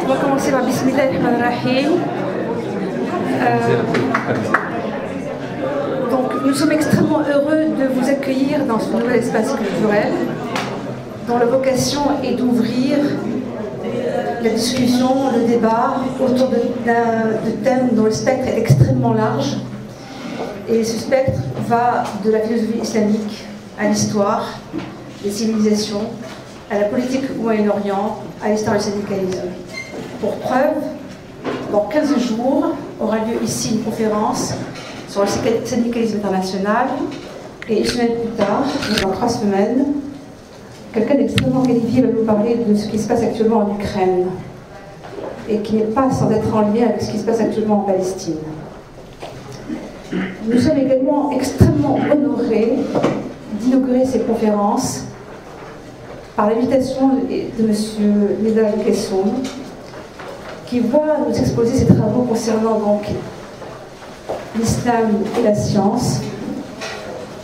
On va commencer par Bismillahirrahmanirrahim. Donc, nous sommes extrêmement heureux de vous accueillir dans ce nouvel espace culturel, dont la vocation est d'ouvrir la discussion, le débat autour de thèmes dont le spectre est extrêmement large. Et ce spectre va de la philosophie islamique à l'histoire des civilisations, à la politique au Moyen-Orient, à l'histoire du syndicalisme. Pour preuve, dans 15 jours aura lieu ici une conférence sur le syndicalisme international, et une semaine plus tard, dans 3 semaines, quelqu'un d'extrêmement qualifié va nous parler de ce qui se passe actuellement en Ukraine, et qui n'est pas sans être en lien avec ce qui se passe actuellement en Palestine. Nous sommes également extrêmement honorés d'inaugurer ces conférences par l'invitation de M. Nidal Kessoum, qui va nous exposer ses travaux concernant donc l'islam et la science.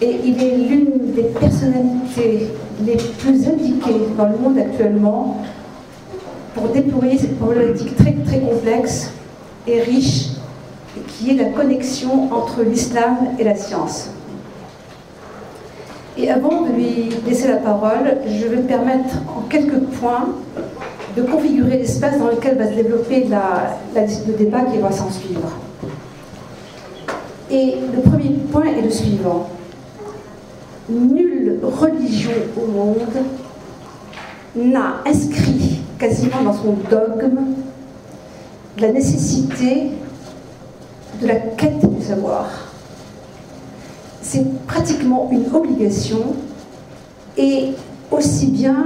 Et il est l'une des personnalités les plus indiquées dans le monde actuellement pour déployer cette problématique très, très complexe et riche, qui est la connexion entre l'islam et la science. Et avant de lui laisser la parole, je vais me permettre en quelques points de configurer l'espace dans lequel va se développer le débat qui va s'en suivre. Et le premier point est le suivant. Nulle religion au monde n'a inscrit quasiment dans son dogme la nécessité de la quête du savoir. C'est pratiquement une obligation, et aussi bien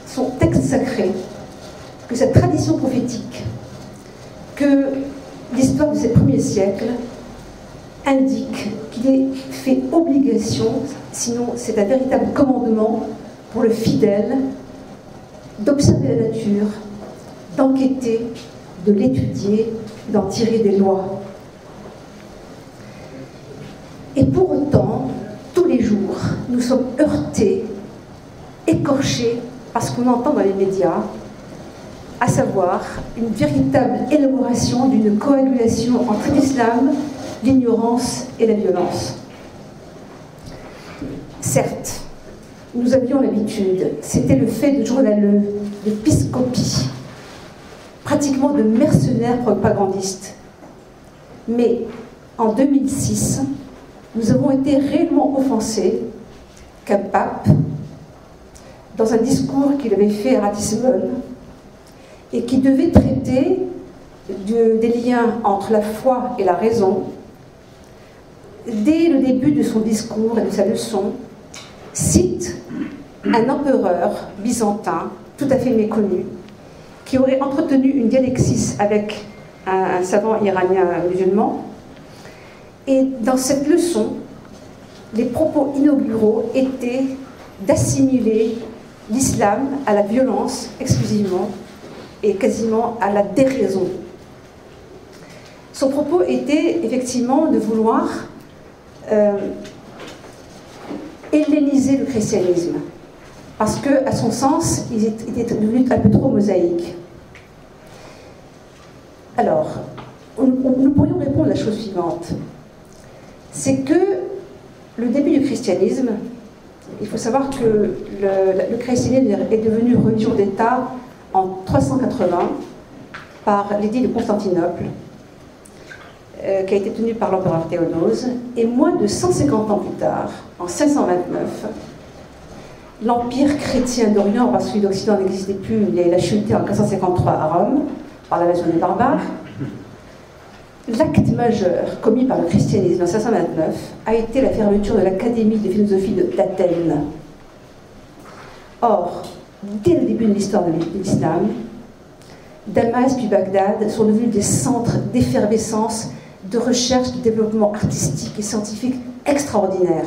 son texte sacré que sa tradition prophétique, que l'histoire de ces premiers siècles indique qu'il est fait obligation, sinon c'est un véritable commandement pour le fidèle, d'observer la nature, d'enquêter, de l'étudier, d'en tirer des lois. Et pour autant, tous les jours, nous sommes heurtés, écorchés par ce qu'on entend dans les médias, à savoir une véritable élaboration d'une coagulation entre l'islam, l'ignorance et la violence. Certes, nous avions l'habitude, c'était le fait de journaleux, de piscopies, pratiquement de mercenaires propagandistes. Mais en 2006, nous avons été réellement offensés qu'un pape, dans un discours qu'il avait fait à Ratisbonne, et qui devait traiter des liens entre la foi et la raison, dès le début de son discours et de sa leçon, cite un empereur byzantin, tout à fait méconnu, qui aurait entretenu une dialecsis avec un savant iranien musulman. Et dans cette leçon, les propos inauguraux étaient d'assimiler l'islam à la violence exclusivement et quasiment à la déraison. Son propos était effectivement de vouloir helléniser le christianisme, parce que, à son sens, il était devenu un peu trop mosaïque. Alors, nous pourrions répondre à la chose suivante. C'est que le début du christianisme, il faut savoir que le christianisme est devenu religion d'État en 380 par l'édit de Constantinople, qui a été tenu par l'empereur Théodose, et moins de 150 ans plus tard, en 529, l'empire chrétien d'Orient, parce que celui d'Occident n'existait plus, il a chuté en 453 à Rome, par l'invasion des barbares. L'acte majeur commis par le christianisme en 529 a été la fermeture de l'Académie de philosophie d'Athènes. Or, dès le début de l'histoire de l'islam, Damas puis Bagdad sont devenus des centres d'effervescence, de recherche, de développement artistique et scientifique extraordinaires.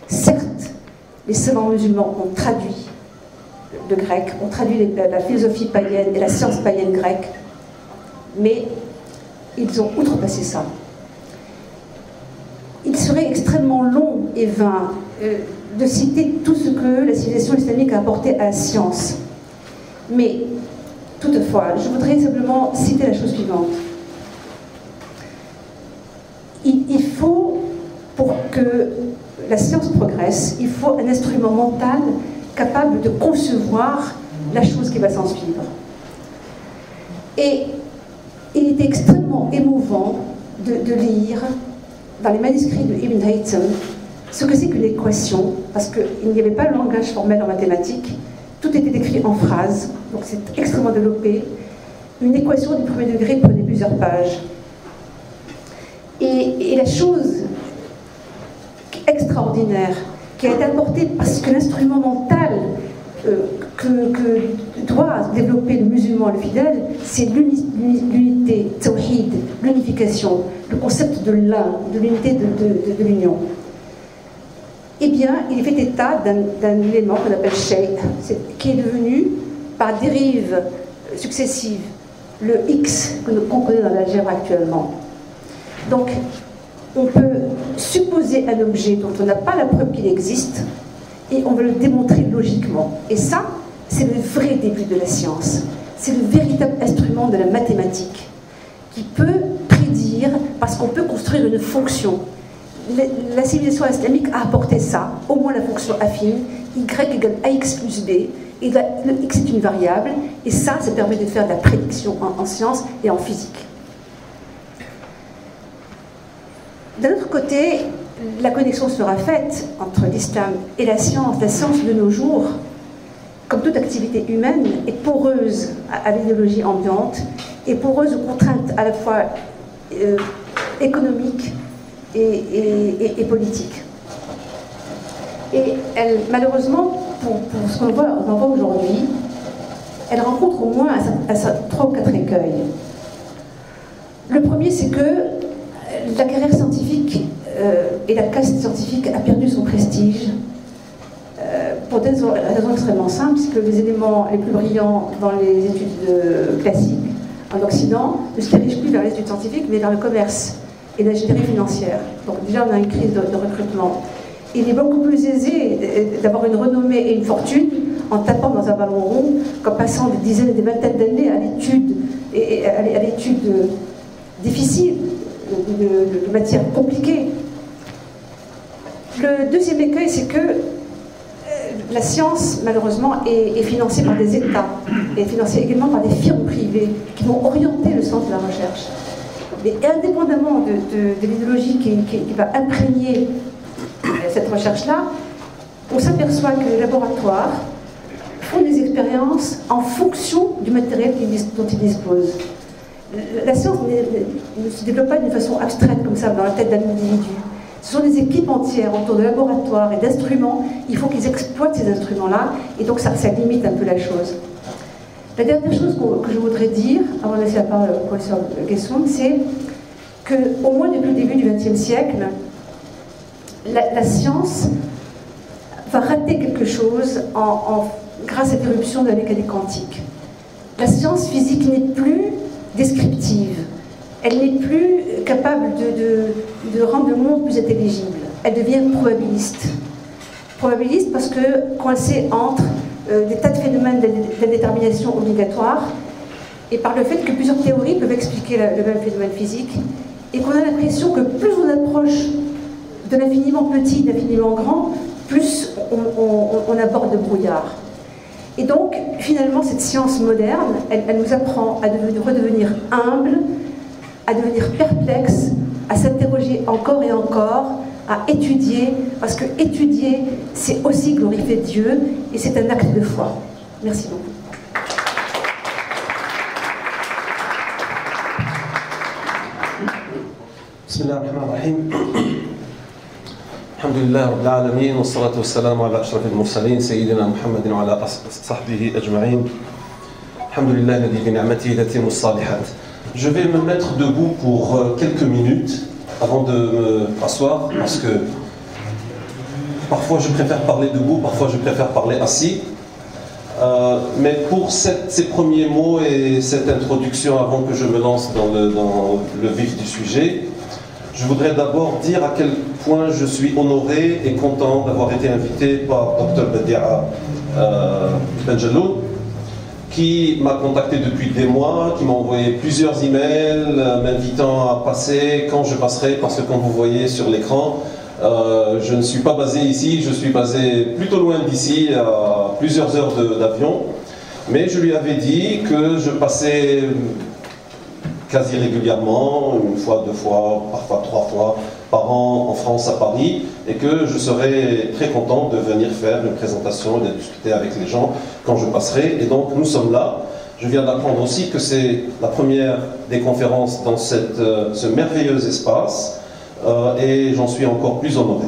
Certes, les savants musulmans ont traduit le grec, ont traduit la philosophie païenne et la science païenne grecque, mais ils ont outrepassé ça. Il serait extrêmement long et vain de citer tout ce que la civilisation islamique a apporté à la science. Mais Toutefois, je voudrais simplement citer la chose suivante. Il faut, pour que la science progresse, il faut un instrument mental capable de concevoir la chose qui va s'en suivre. Et il était extrêmement émouvant de lire dans les manuscrits de Ibn Haytham ce que c'est qu'une équation, parce qu'il n'y avait pas de langage formel en mathématiques, tout était écrit en phrases, donc c'est extrêmement développé. Une équation du premier degré prenait plusieurs pages. Et la chose extraordinaire qui a été apportée parce que l'instrument mental que doit développer le musulman et le fidèle, c'est l'unité, tawhid, l'unification, le concept de l'un, de l'unité de l'union. Eh bien, il fait état d'un élément qu'on appelle shay, qui est devenu, par dérives successives, le X qu'on connaît dans l'algèbre actuellement. Donc, on peut supposer un objet dont on n'a pas la preuve qu'il existe, et on veut le démontrer logiquement. Et ça, c'est le vrai début de la science. C'est le véritable instrument de la mathématique, qui peut prédire, parce qu'on peut construire une fonction. La civilisation islamique a apporté ça, au moins la fonction affine, y égale ax plus b, et le x est une variable, et ça permet de faire de la prédiction en sciences et en physique. D'un autre côté, la connexion sera faite entre l'islam et la science. La science de nos jours, comme toute activité humaine, est poreuse à l'idéologie ambiante, et poreuse aux contraintes à la fois économiques et politiques. Et elle, malheureusement, pour ce qu'on voit aujourd'hui, elle rencontre au moins 3 ou 4 écueils. Le premier, c'est que la carrière scientifique et la caste scientifique a perdu son prestige pour des raisons extrêmement simples, parce que les éléments les plus brillants dans les études classiques en Occident ne se dirigent plus vers les études scientifiques, mais vers le commerce et l'ingénierie financière. Donc déjà, on a une crise de recrutement. Il est beaucoup plus aisé d'avoir une renommée et une fortune en tapant dans un ballon rond qu'en passant des dizaines et des vingtaines d'années à l'étude difficile, de matière compliquée. Le deuxième écueil, c'est que la science, malheureusement, est financée par des États, et financée également par des firmes privées qui vont orienter le sens de la recherche. Mais indépendamment de l'idéologie qui va imprégner cette recherche-là, on s'aperçoit que les laboratoires font des expériences en fonction du matériel dont ils disposent. La science ne se développe pas d'une façon abstraite comme ça dans la tête d'un individu. Ce sont des équipes entières autour de laboratoires et d'instruments. Il faut qu'ils exploitent ces instruments-là, et donc ça limite un peu la chose. La dernière chose que je voudrais dire, avant de laisser la parole au professeur Guesson, c'est qu'au moins depuis le début du XXe siècle, la science va rater quelque chose grâce à l'éruption de la mécanique quantique. La science physique n'est plus descriptive, elle n'est plus capable de rendre le monde plus intelligible, elle devient probabiliste. Probabiliste parce que coincée entre des tas de phénomènes d'indétermination obligatoire, et par le fait que plusieurs théories peuvent expliquer le même phénomène physique, et qu'on a l'impression que plus on approche de l'infiniment petit, de l'infiniment grand, plus on aborde le brouillard. Et donc, finalement, cette science moderne, elle nous apprend à redevenir humble, à devenir perplexe, à s'interroger encore et encore, à étudier, parce que étudier, c'est aussi glorifier Dieu, et c'est un acte de foi. Merci beaucoup. Bismillahirrahmanirrahim. Alhamdulillah Rabbil Alamin, wa salatu wa salam ala ashrafil mursalin, Sayyidina Muhammadin wa ala sahbihi ajma'in. Alhamdulillah, alladhi bi ni'matihi tatimmu s-salihat. Je vais me mettre debout pour quelques minutes avant de m'asseoir, parce que parfois je préfère parler debout, parfois je préfère parler assis. Mais pour ces premiers mots et cette introduction, avant que je me lance dans le vif du sujet, je voudrais d'abord dire à quel point je suis honoré et content d'avoir été invité par Dr Badia Benjelloun qui m'a contacté depuis des mois, qui m'a envoyé plusieurs emails m'invitant à passer quand je passerai, parce que comme vous voyez sur l'écran, je ne suis pas basé ici, je suis basé plutôt loin d'ici, à plusieurs heures d'avion. Mais je lui avais dit que je passais quasi régulièrement, une fois, deux fois, parfois trois fois par an en France, à Paris, et que je serais très content de venir faire une présentation et de discuter avec les gens quand je passerai. Et donc nous sommes là. Je viens d'apprendre aussi que c'est la première des conférences dans ce merveilleux espace, et j'en suis encore plus honoré.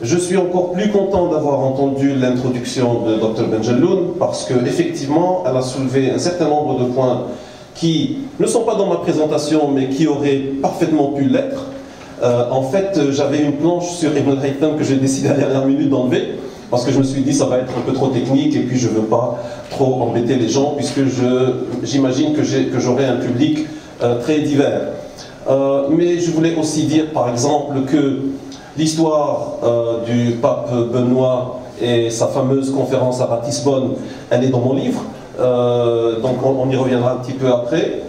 Je suis encore plus content d'avoir entendu l'introduction de Dr Benjelloun, parce qu'effectivement, elle a soulevé un certain nombre de points qui ne sont pas dans ma présentation, mais qui auraient parfaitement pu l'être. En fait, j'avais une planche sur Ibn al-Haytham que j'ai décidé à la dernière minute d'enlever, parce que je me suis dit ça va être un peu trop technique, et puis je ne veux pas trop embêter les gens, puisque j'imagine que j'aurai un public très divers. Mais je voulais aussi dire, par exemple, que l'histoire du pape Benoît et sa fameuse conférence à Ratisbonne, elle est dans mon livre. Donc on y reviendra un petit peu après.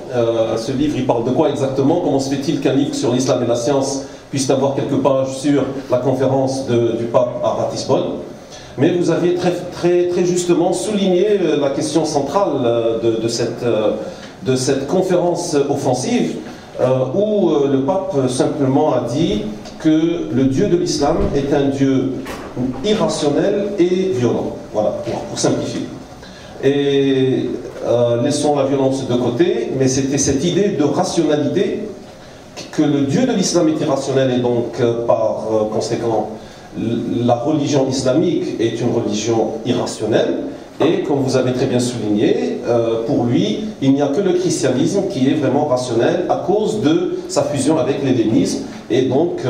Ce livre, il parle de quoi exactement? Comment se fait-il qu'un livre sur l'islam et la science puisse avoir quelques pages sur la conférence du pape à Ratisbonne? Mais vous aviez très justement souligné la question centrale de cette conférence offensive, où le pape simplement a dit que le Dieu de l'islam est un Dieu irrationnel et violent. Voilà, pour simplifier. Et laissons la violence de côté, mais c'était cette idée de rationalité, que le Dieu de l'islam est irrationnel, et donc par conséquent la religion islamique est une religion irrationnelle. Et comme vous avez très bien souligné, pour lui, il n'y a que le christianisme qui est vraiment rationnel à cause de sa fusion avec l'hellénisme. Et donc,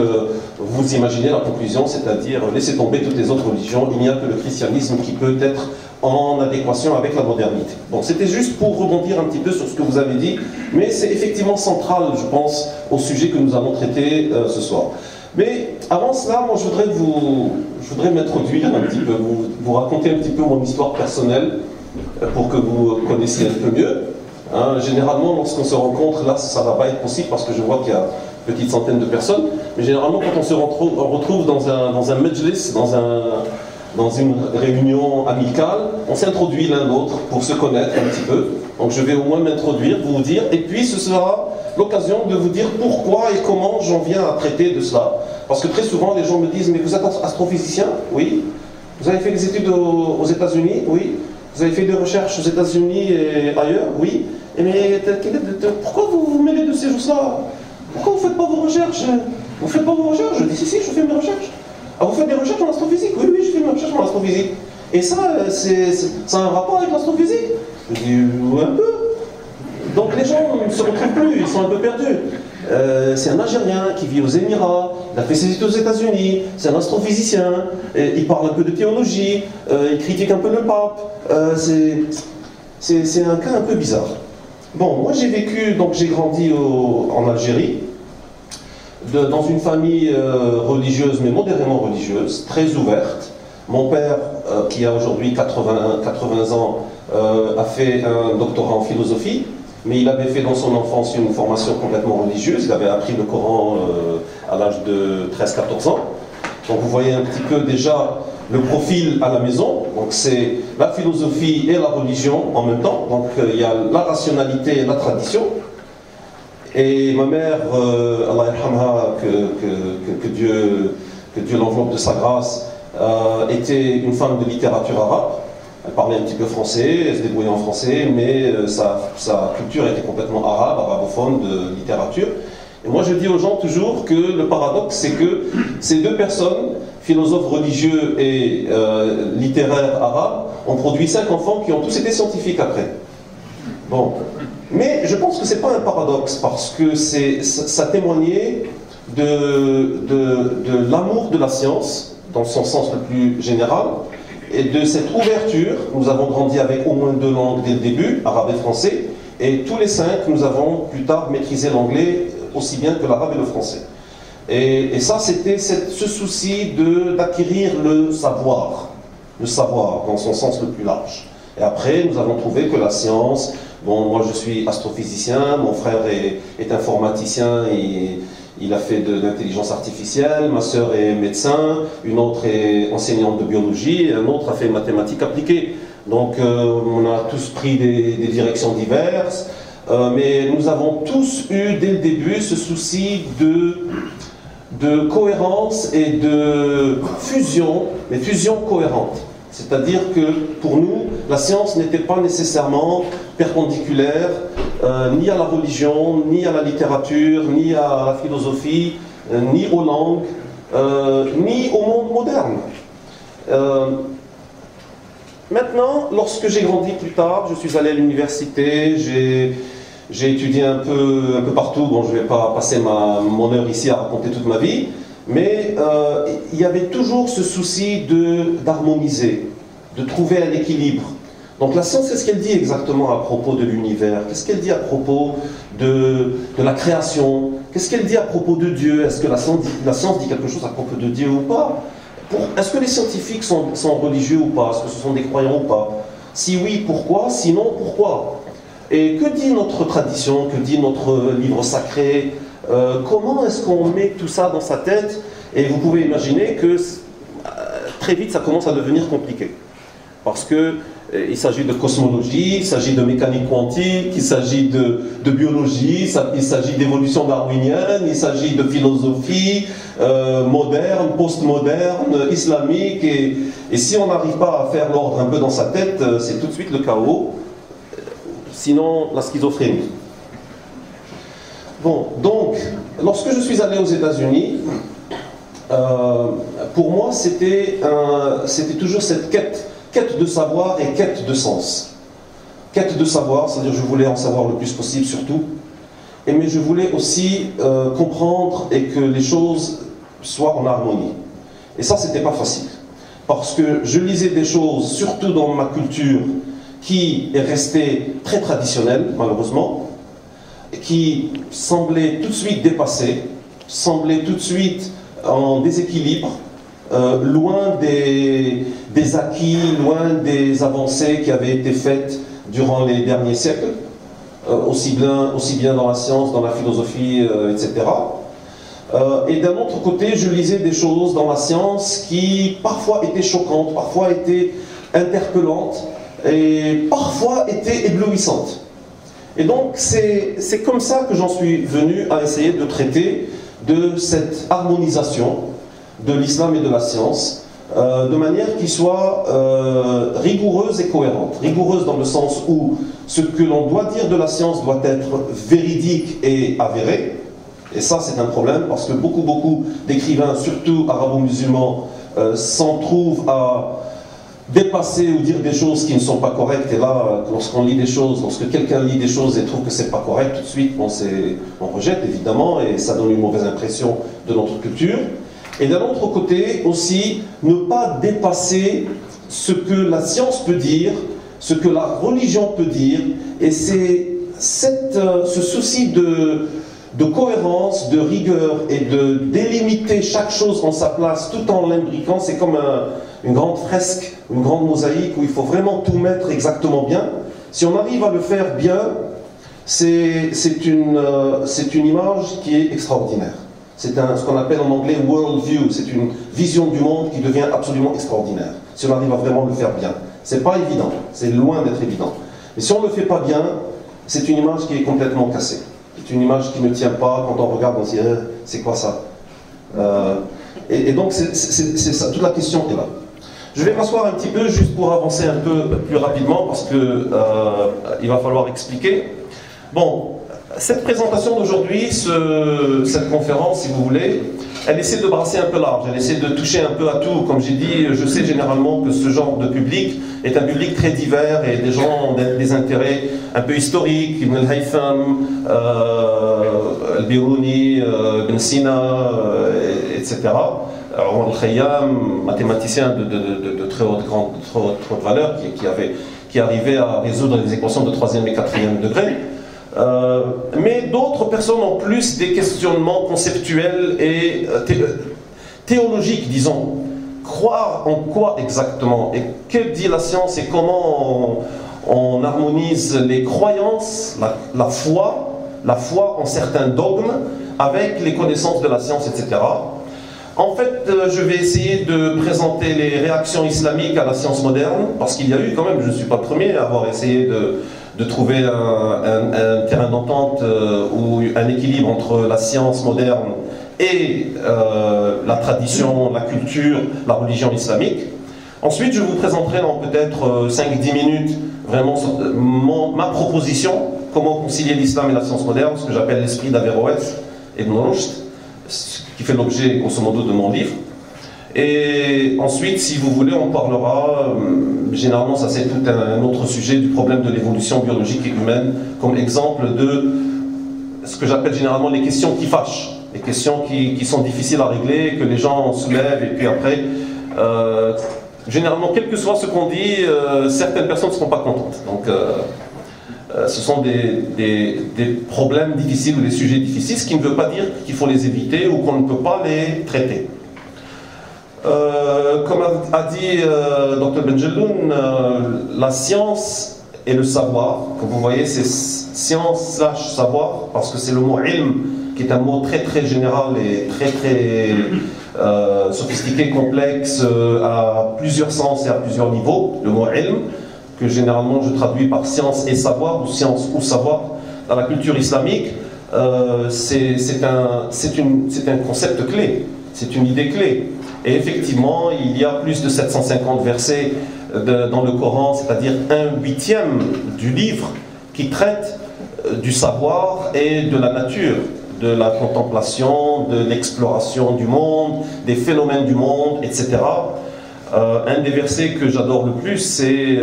vous imaginez la conclusion, c'est-à-dire laissez tomber toutes les autres religions, il n'y a que le christianisme qui peut être en adéquation avec la modernité. Donc c'était juste pour rebondir un petit peu sur ce que vous avez dit, mais c'est effectivement central, je pense, au sujet que nous allons traiter ce soir. Mais avant cela, moi je voudrais m'introduire un petit peu, vous raconter un petit peu mon histoire personnelle pour que vous connaissiez un peu mieux. Hein, généralement, lorsqu'on se rencontre, là ça ne va pas être possible parce que je vois qu'il y a une petite centaine de personnes, mais généralement quand on se retrouve dans un majlis, dans une réunion amicale, on s'introduit l'un l'autre pour se connaître un petit peu. Donc je vais au moins m'introduire, vous dire, et puis ce sera l'occasion de vous dire pourquoi et comment j'en viens à traiter de cela. Parce que très souvent les gens me disent, mais vous êtes astrophysicien? Oui. Vous avez fait des études aux États-Unis? Oui. Vous avez fait des recherches aux États-Unis et ailleurs? Oui. Et mais pourquoi vous vous mêlez de ces choses-là? Pourquoi vous ne faites pas vos recherches? Vous ne faites pas vos recherches? Je dis, si, je fais mes recherches. Ah, vous faites des recherches en astrophysique? Oui, je fais mes recherches en astrophysique. Et ça a un rapport avec l'astrophysique? Je dis, un peu. Donc les gens ne se retrouvent plus, ils sont un peu perdus. C'est un Algérien qui vit aux Émirats, il a fait ses études aux États-Unis, c'est un astrophysicien, il parle un peu de théologie, il critique un peu le pape. C'est un cas un peu bizarre. Bon, moi j'ai grandi en Algérie, dans une famille religieuse, mais modérément religieuse, très ouverte. Mon père, qui a aujourd'hui 80 ans, a fait un doctorat en philosophie, mais il avait fait dans son enfance une formation complètement religieuse. Il avait appris le Coran à l'âge de 13-14 ans. Donc vous voyez un petit peu déjà le profil à la maison. Donc c'est la philosophie et la religion en même temps. Donc il y a la rationalité et la tradition. Et ma mère, Allah yarhamha, que Dieu l'enveloppe de sa grâce, était une femme de littérature arabe. Elle parlait un petit peu français, elle se débrouillait en français, mais sa culture était complètement arabophone de littérature. Et moi je dis aux gens toujours que le paradoxe, c'est que ces deux personnes, philosophes religieux et littéraires arabes, ont produit 5 enfants qui ont tous été scientifiques après. Bon. Mais je pense que ce n'est pas un paradoxe, parce que ça témoignait de l'amour de la science, dans son sens le plus général, et de cette ouverture. Nous avons grandi avec au moins 2 langues dès le début, arabe et français, et tous les 5, nous avons plus tard maîtrisé l'anglais aussi bien que l'arabe et le français. Et ça, c'était ce souci d'acquérir le savoir dans son sens le plus large. Et après, nous avons trouvé que la science, bon, moi je suis astrophysicien, mon frère est informaticien, il a fait de l'intelligence artificielle, ma sœur est médecin, une autre est enseignante de biologie, et un autre a fait mathématiques appliquées. Donc on a tous pris des directions diverses, mais nous avons tous eu dès le début ce souci de cohérence et de fusion, mais fusion cohérente. C'est-à-dire que pour nous, la science n'était pas nécessairement perpendiculaire ni à la religion, ni à la littérature, ni à la philosophie, ni aux langues, ni au monde moderne. Maintenant, lorsque j'ai grandi plus tard, je suis allé à l'université, j'ai étudié un peu partout. Bon, je ne vais pas passer mon heure ici à raconter toute ma vie, mais il y avait toujours ce souci d'harmoniser, de trouver un équilibre. Donc la science, qu'est-ce qu'elle dit exactement à propos de l'univers? Qu'est-ce qu'elle dit à propos de la création? Qu'est-ce qu'elle dit à propos de Dieu? Est-ce que la science dit quelque chose à propos de Dieu ou pas? Est-ce que les scientifiques sont religieux ou pas? Est-ce que ce sont des croyants ou pas? Si oui, pourquoi? Sinon, pourquoi? Et que dit notre tradition? Que dit notre livre sacré? Comment est-ce qu'on met tout ça dans sa tête? Et vous pouvez imaginer que très vite, ça commence à devenir compliqué. Parce qu'il s'agit de cosmologie, il s'agit de mécanique quantique, il s'agit de biologie, il s'agit d'évolution darwinienne, il s'agit de philosophie moderne, postmoderne, islamique. Et si on n'arrive pas à faire l'ordre un peu dans sa tête, c'est tout de suite le chaos, sinon la schizophrénie. Bon, donc, lorsque je suis allé aux États-Unis, pour moi, c'était toujours cette quête de savoir et quête de sens. Quête de savoir, c'est-à-dire je voulais en savoir le plus possible surtout, mais je voulais aussi comprendre et que les choses soient en harmonie. Et ça, c'était pas facile. Parce que je lisais des choses, surtout dans ma culture, qui est restée très traditionnelle, malheureusement, qui semblait tout de suite dépassée, semblait tout de suite en déséquilibre, loin des acquis, loin des avancées qui avaient été faites durant les derniers siècles, aussi bien dans la science, dans la philosophie, etc. Et d'un autre côté, je lisais des choses dans la science qui parfois étaient choquantes, parfois étaient interpellantes, et parfois étaient éblouissantes. Et donc c'est comme ça que j'en suis venu à essayer de traiter de cette harmonisation de l'islam et de la science, de manière qui soit rigoureuse et cohérente. Rigoureuse dans le sens où ce que l'on doit dire de la science doit être véridique et avéré, et ça c'est un problème parce que beaucoup d'écrivains, surtout arabo-musulmans, s'en trouvent à dépasser ou dire des choses qui ne sont pas correctes. Et là, lorsqu'on lit des choses, lorsque quelqu'un lit des choses et trouve que c'est pas correct, tout de suite on rejette évidemment, et ça donne une mauvaise impression de notre culture. Et d'un autre côté aussi, ne pas dépasser ce que la science peut dire, ce que la religion peut dire, et c'est ce souci de cohérence, de rigueur et de délimiter chaque chose en sa place tout en l'imbriquant. C'est comme une grande fresque, une grande mosaïque où il faut vraiment tout mettre exactement bien. Si on arrive à le faire bien, c'est une image qui est extraordinaire. C'est ce qu'on appelle en anglais world view, c'est une vision du monde qui devient absolument extraordinaire. Si on arrive à vraiment le faire bien. C'est pas évident, c'est loin d'être évident. Mais si on ne le fait pas bien, c'est une image qui est complètement cassée. C'est une image qui ne tient pas. Quand on regarde, on se dit c'est quoi ça? Et donc c'est ça, toute la question est là. Je vais m'asseoir un petit peu juste pour avancer un peu plus rapidement parce que il va falloir expliquer. Bon, cette présentation d'aujourd'hui, cette conférence, si vous voulez, elle essaie de brasser un peu large, elle essaie de toucher un peu à tout. Comme j'ai dit, je sais généralement que ce genre de public est un public très divers et des gens ont des intérêts un peu historiques, Ibn al-Haytham, al-Biruni, Ibn Sina, etc. Omar al-Khayyam, mathématicien de très haute valeur, qui arrivait à résoudre les équations de 3e et 4e degré. Mais d'autres personnes ont plus des questionnements conceptuels et théologiques, disons, croire en quoi exactement, et que dit la science, et comment on harmonise les croyances, la foi en certains dogmes avec les connaissances de la science, etc. En fait, je vais essayer de présenter les réactions islamiques à la science moderne, parce qu'il y a eu quand même, je ne suis pas le premier à avoir essayé de trouver un terrain d'entente ou un équilibre entre la science moderne et la tradition, la culture, la religion islamique. Ensuite, je vous présenterai dans peut-être 5-10 minutes vraiment ma proposition, comment concilier l'islam et la science moderne, ce que j'appelle l'esprit d'Averroès et Ibn Rushd, qui fait l'objet grosso modo de mon livre. Et ensuite, si vous voulez, on parlera, généralement ça c'est tout un autre sujet, du problème de l'évolution biologique et humaine, comme exemple de ce que j'appelle généralement les questions qui fâchent, les questions qui sont difficiles à régler, que les gens soulèvent, et puis après, généralement, quel que soit ce qu'on dit, certaines personnes ne seront pas contentes. Donc, ce sont des problèmes difficiles ou des sujets difficiles, ce qui ne veut pas dire qu'il faut les éviter ou qu'on ne peut pas les traiter. Comme a dit Dr Benjeloun, la science et le savoir, comme vous voyez, c'est science/savoir, parce que c'est le mot ilm, qui est un mot très très général et très très sophistiqué, complexe, à plusieurs sens et à plusieurs niveaux, le mot ilm, que généralement je traduis par science et savoir, ou science ou savoir. Dans la culture islamique, c'est un concept clé, c'est une idée clé. Et effectivement, il y a plus de 750 versets dans le Coran, c'est-à-dire 1/8 du livre, qui traite du savoir et de la nature, de la contemplation, de l'exploration du monde, des phénomènes du monde, etc. Un des versets que j'adore le plus, c'est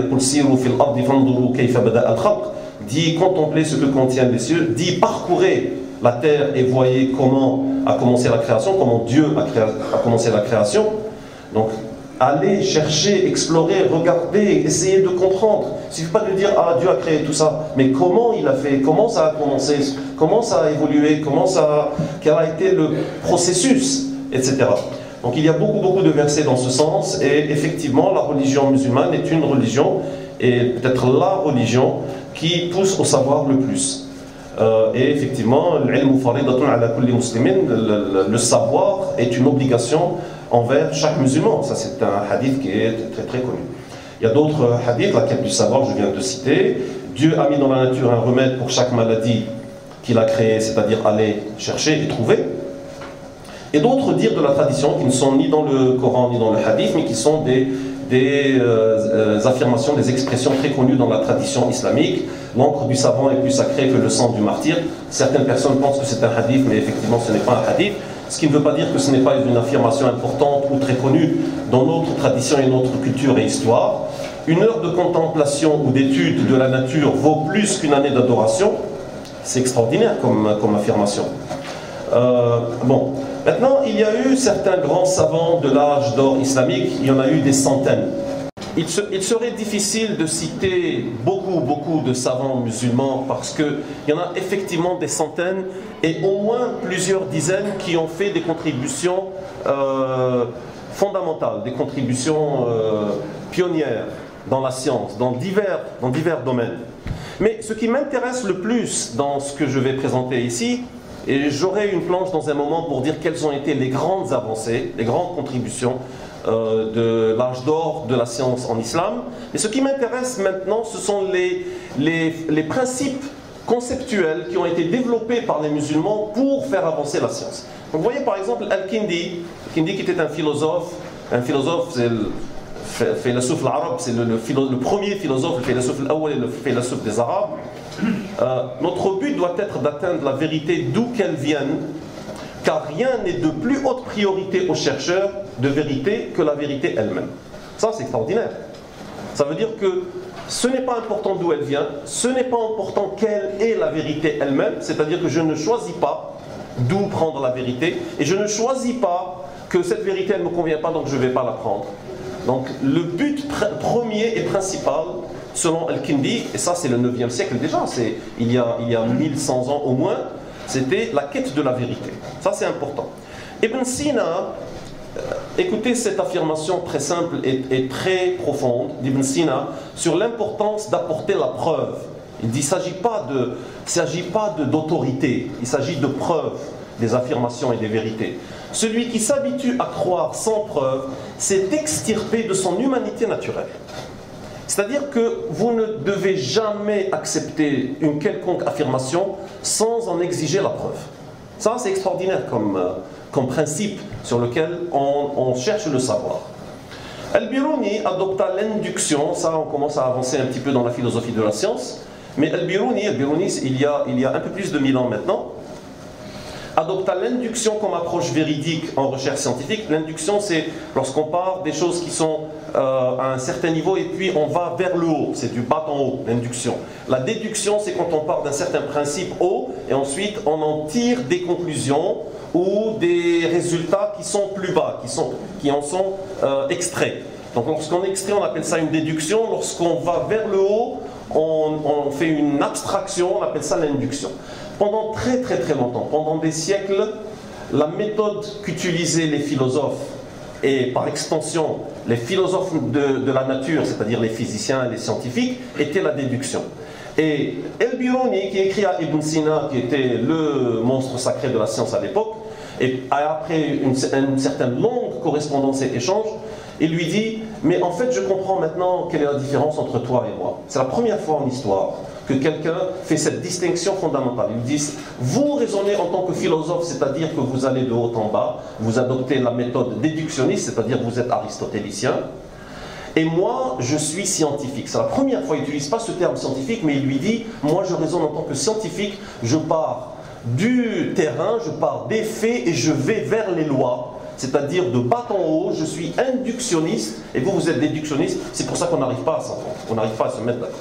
dit contemplez ce que contiennent les cieux, dit parcourez la terre et voyez comment a commencé la création, comment Dieu a commencé la création. Donc allez chercher, explorer, regarder, essayer de comprendre. Il ne suffit pas de dire ah Dieu a créé tout ça, mais comment il a fait, comment ça a commencé, comment ça a évolué, quel a été le processus, etc. Donc il y a beaucoup de versets dans ce sens, et effectivement la religion musulmane est une religion, et peut-être la religion qui pousse au savoir le plus. Et effectivement, le savoir est une obligation envers chaque musulman. Ça c'est un hadith qui est très très connu. Il y a d'autres hadiths, la quête du savoir, je viens de citer. Dieu a mis dans la nature un remède pour chaque maladie qu'il a créée, c'est-à-dire aller chercher et trouver. Et d'autres dires de la tradition qui ne sont ni dans le Coran ni dans le hadith, mais qui sont des affirmations, des expressions très connues dans la tradition islamique. L'encre du savant est plus sacrée que le sang du martyr. Certaines personnes pensent que c'est un hadith, mais effectivement ce n'est pas un hadith. Ce qui ne veut pas dire que ce n'est pas une affirmation importante ou très connue dans notre tradition et notre culture et histoire. Une heure de contemplation ou d'étude de la nature vaut plus qu'une année d'adoration. C'est extraordinaire comme affirmation. Bon. Maintenant, il y a eu certains grands savants de l'âge d'or islamique, il y en a eu des centaines. Il serait difficile de citer beaucoup de savants musulmans parce qu'il y en a effectivement des centaines et au moins plusieurs dizaines qui ont fait des contributions fondamentales, des contributions pionnières dans la science, dans divers domaines. Mais ce qui m'intéresse le plus dans ce que je vais présenter ici, et j'aurai une planche dans un moment pour dire quelles ont été les grandes avancées, les grandes contributions de l'âge d'or de la science en islam. Et ce qui m'intéresse maintenant, ce sont les principes conceptuels qui ont été développés par les musulmans pour faire avancer la science. Donc, vous voyez par exemple Al-Kindi, qui était un philosophe c'est le philosophe arabe, c'est le premier philosophe, le philosophe al-awwal et le philosophe des Arabes. Notre but doit être d'atteindre la vérité d'où qu'elle vienne, car rien n'est de plus haute priorité aux chercheurs de vérité que la vérité elle-même. Ça, c'est extraordinaire. Ça veut dire que ce n'est pas important d'où elle vient, ce n'est pas important quelle est la vérité elle-même, c'est-à-dire que je ne choisis pas d'où prendre la vérité, et je ne choisis pas que cette vérité elle ne me convient pas, donc je ne vais pas la prendre. Donc le but premier et principal, selon Al-Kindi, et ça c'est le 9e siècle déjà, il y a 1100 ans au moins, c'était la quête de la vérité. Ça c'est important. Ibn Sina, Écoutez cette affirmation très simple et très profonde d'Ibn Sina sur l'importance d'apporter la preuve. Il dit qu'il ne s'agit pas d'autorité, il s'agit de preuve des affirmations et des vérités. Celui qui s'habitue à croire sans preuve s'est extirpé de son humanité naturelle. C'est-à-dire que vous ne devez jamais accepter une quelconque affirmation sans en exiger la preuve. Ça, c'est extraordinaire comme principe sur lequel on cherche le savoir. Al-Biruni adopta l'induction, ça on commence à avancer un petit peu dans la philosophie de la science, mais Al-Biruni il y a un peu plus de 1000 ans maintenant, adopta l'induction comme approche véridique en recherche scientifique. L'induction, c'est lorsqu'on part des choses qui sont à un certain niveau et puis on va vers le haut, c'est du bas en haut, l'induction. La déduction, c'est quand on part d'un certain principe haut et ensuite on en tire des conclusions ou des résultats qui sont plus bas, qui en sont extraits. Donc lorsqu'on extrait, on appelle ça une déduction. Lorsqu'on va vers le haut, on fait une abstraction, on appelle ça l'induction. Pendant très très très longtemps, pendant des siècles, la méthode qu'utilisaient les philosophes, et par extension les philosophes de la nature, c'est-à-dire les physiciens et les scientifiques, était la déduction. Et El-Biruni, qui écrit à Ibn Sina, qui était le monstre sacré de la science à l'époque, et après une certaine longue correspondance et échange, il lui dit « Mais en fait, je comprends maintenant quelle est la différence entre toi et moi. C'est la première fois en histoire que quelqu'un fait cette distinction fondamentale. » Ils disent « Vous raisonnez en tant que philosophe, c'est-à-dire que vous allez de haut en bas, vous adoptez la méthode déductionniste, c'est-à-dire que vous êtes aristotélicien. Et moi, je suis scientifique. » C'est la première fois, il n'utilise pas ce terme scientifique, mais il lui dit « Moi, je raisonne en tant que scientifique, je pars du terrain, je pars des faits et je vais vers les lois. » C'est-à-dire de bas en haut, je suis inductionniste, et vous êtes déductionniste, c'est pour ça qu'on n'arrive pas à s'entendre, on n'arrive pas à se mettre d'accord.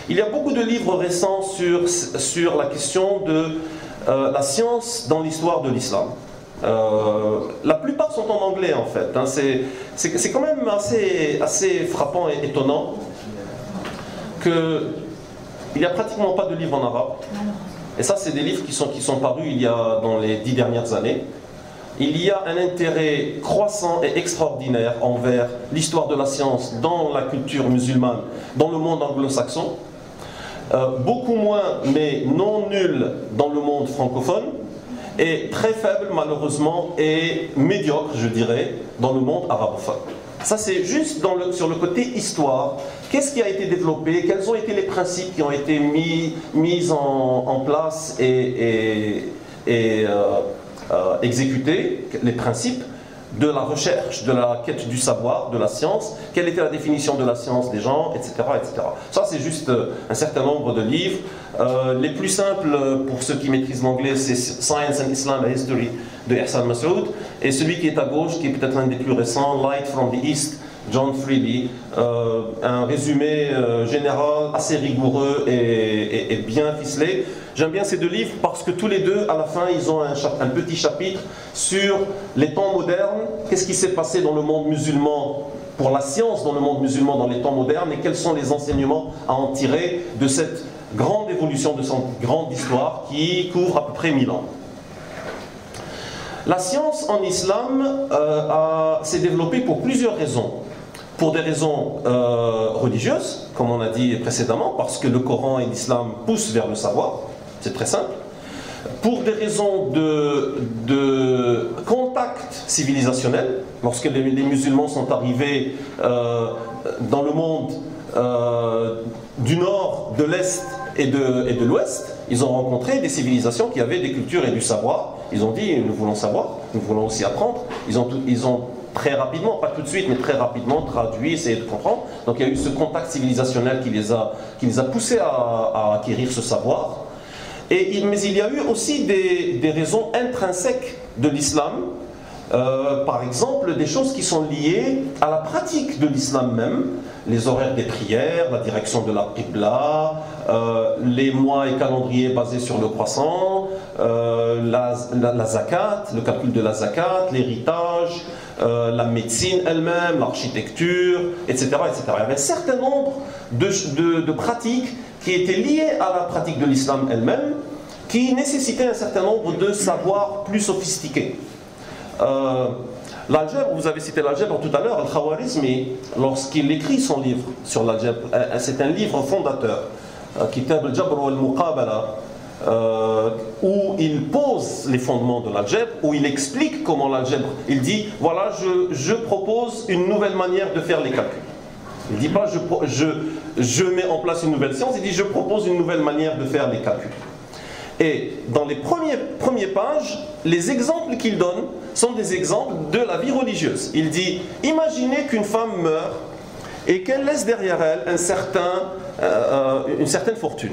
Il y a beaucoup de livres récents sur la question de la science dans l'histoire de l'islam. La plupart sont en anglais en fait, hein. C'est quand même assez frappant et étonnant qu'il n'y a pratiquement pas de livres en arabe. Et ça, c'est des livres qui sont parus dans les 10 dernières années. Il y a un intérêt croissant et extraordinaire envers l'histoire de la science dans la culture musulmane, dans le monde anglo-saxon. Beaucoup moins, mais non nul, dans le monde francophone. Et très faible, malheureusement, et médiocre, je dirais, dans le monde arabophone. Ça, c'est juste sur le côté histoire. Qu'est-ce qui a été développé? Quels ont été les principes qui ont été mis en place et exécuter les principes de la recherche, de la quête du savoir, de la science, quelle était la définition de la science des gens, etc. etc. Ça, c'est juste un certain nombre de livres. Les plus simples, pour ceux qui maîtrisent l'anglais, c'est Science and Islam and History de Ihsan Massoud, et celui qui est à gauche, qui est peut-être l'un des plus récents, Light from the East, John Freely, un résumé général assez rigoureux et bien ficelé. J'aime bien ces deux livres parce que tous les deux, à la fin, ils ont un petit chapitre sur les temps modernes, qu'est-ce qui s'est passé dans le monde musulman, pour la science dans le monde musulman dans les temps modernes, et quels sont les enseignements à en tirer de cette grande évolution, de cette grande histoire qui couvre à peu près 1000 ans. La science en islam s'est développée pour plusieurs raisons. Pour des raisons religieuses, comme on a dit précédemment, parce que le Coran et l'islam poussent vers le savoir, c'est très simple. Pour des raisons de contact civilisationnel, lorsque les musulmans sont arrivés dans le monde du nord, de l'est et de l'ouest, ils ont rencontré des civilisations qui avaient des cultures et du savoir. Ils ont dit, nous voulons savoir, nous voulons aussi apprendre. Ils ont très rapidement, pas tout de suite, mais très rapidement traduit, essayé de comprendre. Donc il y a eu ce contact civilisationnel qui les a poussés à acquérir ce savoir. Mais il y a eu aussi des raisons intrinsèques de l'islam, par exemple des choses qui sont liées à la pratique de l'islam même, les horaires des prières, la direction de la qibla, les mois et calendriers basés sur le croissant, la zakat, le calcul de la zakat, l'héritage, la médecine elle-même, l'architecture, etc., etc. Il y avait un certain nombre de pratiques qui étaient liées à la pratique de l'islam elle-même, qui nécessitaient un certain nombre de savoirs plus sophistiqués. L'algèbre, vous avez cité l'algèbre tout à l'heure, Al-Khawarizmi, lorsqu'il écrit son livre sur l'algèbre, c'est un livre fondateur, Kitab al-Jabr wal-Muqabala, où il pose les fondements de l'algèbre, où il explique comment l'algèbre, il dit, voilà, je propose une nouvelle manière de faire les calculs. Il ne dit pas, je mets en place une nouvelle science, il dit, je propose une nouvelle manière de faire les calculs. Et dans les premières pages, les exemples qu'il donne sont des exemples de la vie religieuse. Il dit, imaginez qu'une femme meurt et qu'elle laisse derrière elle une certaine fortune.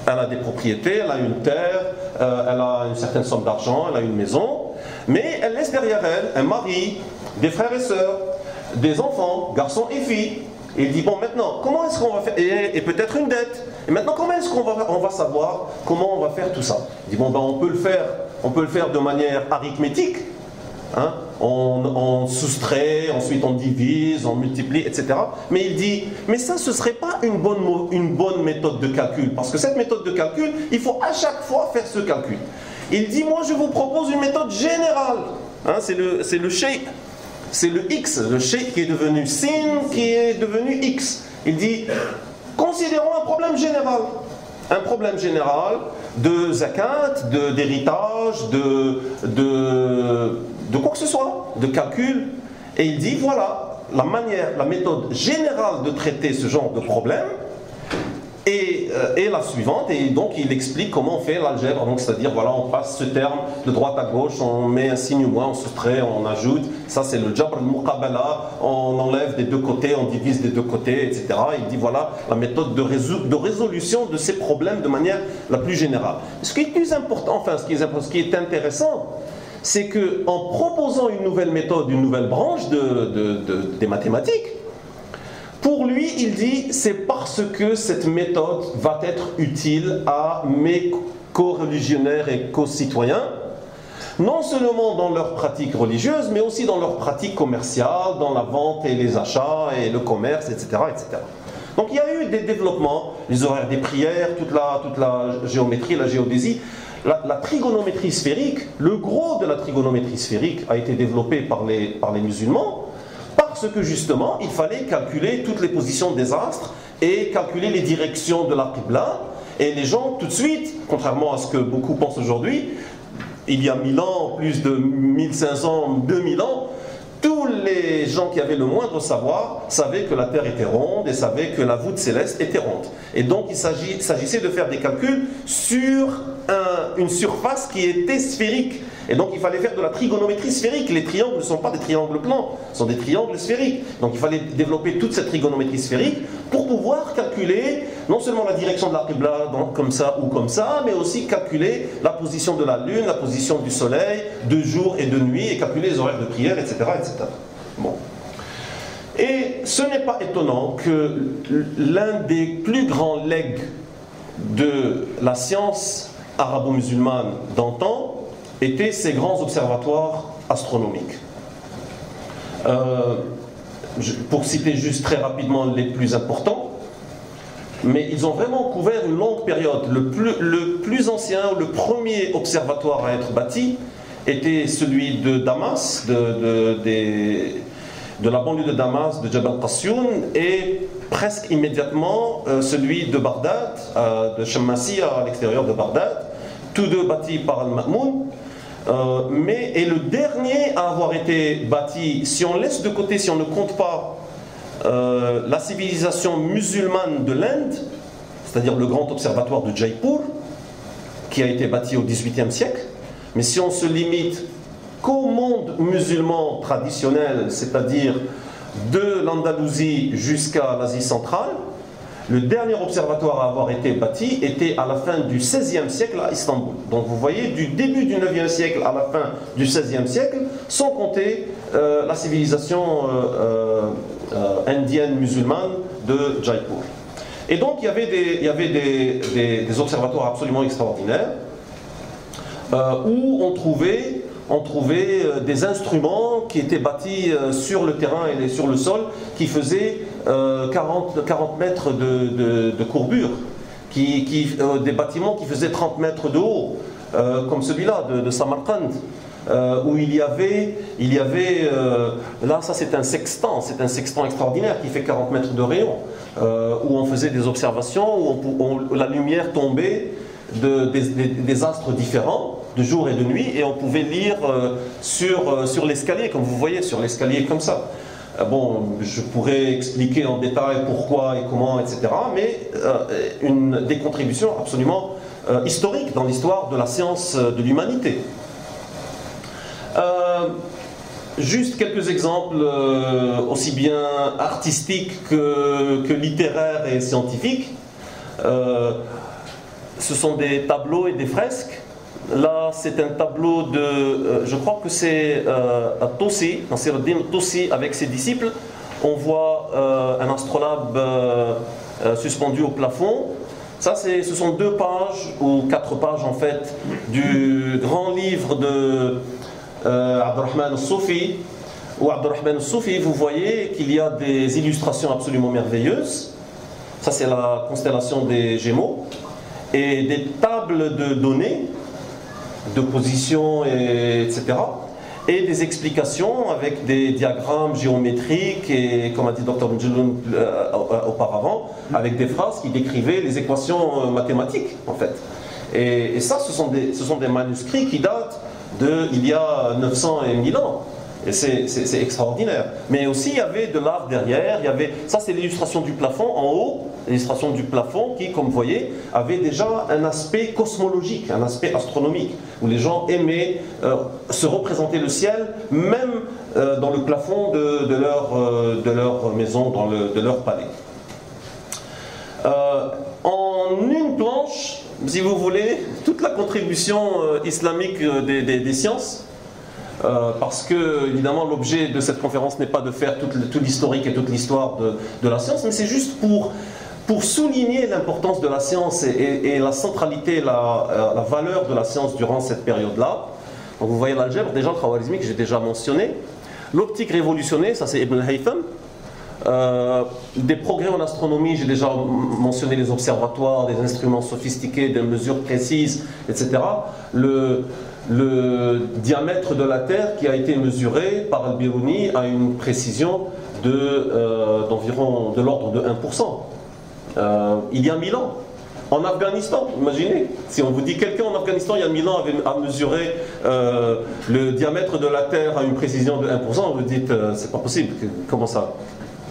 Elle a des propriétés, elle a une terre, elle a une certaine somme d'argent, elle a une maison, mais elle laisse derrière elle un mari, des frères et sœurs, des enfants, garçons et filles. Et il dit, bon maintenant, comment est-ce qu'on va faire, et peut-être une dette, et maintenant comment est-ce qu'on va savoir comment on va faire tout ça? Il dit, bon ben on peut le faire de manière arithmétique, hein? On soustrait, ensuite on divise, on multiplie, etc. Mais il dit, mais ça ce ne serait pas une bonne méthode de calcul, parce que cette méthode de calcul, il faut à chaque fois faire ce calcul. Il dit, moi je vous propose une méthode générale, hein? C'est le shape. C'est le X, le shape qui est devenu sin, qui est devenu X. Il dit, considérons un problème général. Un problème général de zakat, d'héritage, de quoi que ce soit, de calcul. Et il dit, voilà, la méthode générale de traiter ce genre de problème est la suivante. Et donc il explique comment on fait l'algèbre. Donc c'est-à-dire, voilà, on passe ce terme de droite à gauche, on met un signe moins, on soustrait, on ajoute. Ça c'est le jabr al-muqabala, on enlève des deux côtés, on divise des deux côtés, etc. Il dit, voilà la méthode de résolution de ces problèmes de manière la plus générale. Ce qui est plus important, enfin ce qui est intéressant, c'est qu'en proposant une nouvelle méthode, une nouvelle branche des mathématiques, pour lui, il dit, c'est parce que cette méthode va être utile à mes co-religionnaires et co-citoyens, non seulement dans leur pratique religieuse, mais aussi dans leur pratique commerciale, dans la vente et les achats et le commerce, etc., etc. Donc il y a eu des développements, les horaires des prières, toute la géométrie, la géodésie. La trigonométrie sphérique, le gros de la trigonométrie sphérique a été développé par les musulmans, parce que justement, il fallait calculer toutes les positions des astres et calculer les directions de la Qibla. Et les gens, tout de suite, contrairement à ce que beaucoup pensent aujourd'hui, il y a 1000 ans, plus de 1500, 2000 ans, tous les gens qui avaient le moindre savoir savaient que la Terre était ronde et savaient que la voûte céleste était ronde. Et donc il s'agissait de faire des calculs sur une surface qui était sphérique. Et donc il fallait faire de la trigonométrie sphérique. Les triangles ne sont pas des triangles plans, ce sont des triangles sphériques. Donc il fallait développer toute cette trigonométrie sphérique pour pouvoir calculer non seulement la direction de la Qibla, comme ça ou comme ça, mais aussi calculer la position de la Lune, la position du Soleil, de jour et de nuit, et calculer les horaires de prière, etc. etc. Bon. Et ce n'est pas étonnant que l'un des plus grands legs de la science arabo-musulmane d'antan étaient ces grands observatoires astronomiques. Pour citer juste très rapidement les plus importants, mais ils ont vraiment couvert une longue période. Le plus ancien, le premier observatoire à être bâti était celui de Damas, de la banlieue de Damas, de Jabal Qassioun, et presque immédiatement celui de Bagdad, de Shammasiyya à l'extérieur de Bagdad, tous deux bâtis par Al-Ma'moun. Et le dernier à avoir été bâti, si on laisse de côté, si on ne compte pas la civilisation musulmane de l'Inde, c'est-à-dire le grand observatoire de Jaipur, qui a été bâti au XVIIIe siècle, mais si on se limite qu'au monde musulman traditionnel, c'est-à-dire de l'Andalousie jusqu'à l'Asie centrale, le dernier observatoire à avoir été bâti était à la fin du XVIe siècle à Istanbul. Donc vous voyez, du début du IXe siècle à la fin du XVIe siècle, sans compter la civilisation indienne musulmane de Jaipur. Et donc il y avait des observatoires absolument extraordinaires où on trouvait des instruments qui étaient bâtis sur le terrain et sur le sol, qui faisaient 40 mètres de courbure, des bâtiments qui faisaient 30 mètres de haut, comme celui-là de Samarkand. où il y avait là ça c'est un sextant extraordinaire qui fait 40 mètres de rayon, où on faisait des observations, où la lumière tombait des astres différents, de jour et de nuit, et on pouvait lire sur l'escalier, comme vous voyez, sur l'escalier comme ça. Bon, je pourrais expliquer en détail pourquoi et comment, etc., mais des contributions absolument historiques dans l'histoire de la science de l'humanité. Juste quelques exemples aussi bien artistiques que littéraires et scientifiques. Ce sont des tableaux et des fresques. Là, c'est un tableau de, je crois que c'est Tosi, Nasir-ad-Din Tosi avec ses disciples. On voit un astrolabe suspendu au plafond. Ça, ce sont 2 pages, ou 4 pages en fait, du grand livre de Abdurrahman al-Soufi. Où Abdurrahman al-Soufi, vous voyez qu'il y a des illustrations absolument merveilleuses. Ça, c'est la constellation des Gémeaux. Et des tables de données, de position, etc. Et des explications avec des diagrammes géométriques et, comme a dit Dr. Mjloun auparavant, avec des phrases qui décrivaient les équations mathématiques, en fait. Et ça, ce sont des manuscrits qui datent d'il y a 900 et 1000 ans. Et c'est extraordinaire. Mais aussi, il y avait de l'art derrière. Ça, c'est l'illustration du plafond en haut. L'illustration du plafond qui, comme vous voyez, avait déjà un aspect cosmologique, un aspect astronomique, où les gens aimaient se représenter le ciel, même dans le plafond de leur maison, de leur palais. En une planche, si vous voulez, toute la contribution islamique des sciences, parce que, évidemment, l'objet de cette conférence n'est pas de faire tout l'historique et toute l'histoire de la science, mais c'est juste pour souligner l'importance de la science et la centralité, la valeur de la science durant cette période-là. Donc vous voyez l'algèbre, déjà le Khawarizmi que j'ai déjà mentionné. L'optique révolutionnée, ça c'est Ibn al-Haytham. Des progrès en astronomie, j'ai déjà mentionné les observatoires, des instruments sophistiqués, des mesures précises, etc. Le diamètre de la Terre qui a été mesuré par Al-Biruni a une précision d'environ de l'ordre de 1%. Il y a 1000 ans, en Afghanistan, imaginez, si on vous dit quelqu'un en Afghanistan il y a 1000 ans a mesuré le diamètre de la Terre à une précision de 1%, vous vous dites c'est pas possible, comment ça,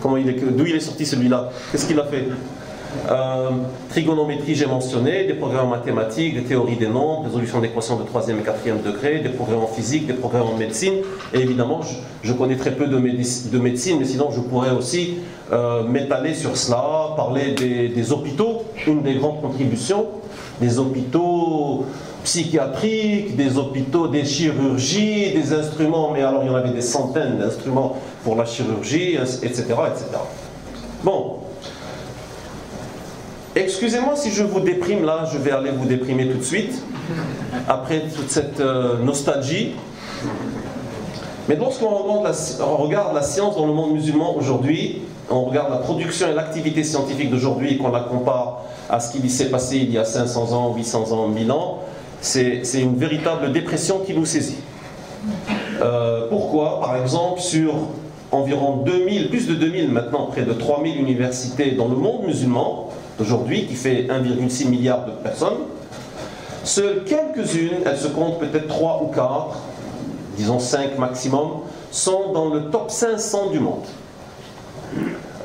d'où il est sorti celui-là, qu'est-ce qu'il a fait? Trigonométrie, j'ai mentionné, des progrès en mathématiques, des théories des nombres, résolution d'équations de 3e et 4e degré, des progrès en physique, des progrès en médecine. Et évidemment, je connais très peu de médecine, mais sinon je pourrais aussi m'étaler sur cela, parler des hôpitaux, une des grandes contributions, des hôpitaux psychiatriques, des hôpitaux, des chirurgies, des instruments, mais alors il y en avait des centaines d'instruments pour la chirurgie, etc., etc. Bon. Excusez-moi si je vous déprime là, je vais aller vous déprimer tout de suite, après toute cette nostalgie. Mais lorsqu'on regarde la science dans le monde musulman aujourd'hui, on regarde la production et l'activité scientifique d'aujourd'hui et qu'on la compare à ce qui s'est passé il y a 500 ans, 800 ans, 1000 ans, c'est une véritable dépression qui nous saisit. Pourquoi? Par exemple, sur environ 2000, plus de 2000 maintenant, près de 3000 universités dans le monde musulman, aujourd'hui, qui fait 1,6 milliard de personnes, seules quelques-unes, elles se comptent peut-être 3 ou 4, disons 5 maximum, sont dans le top 500 du monde.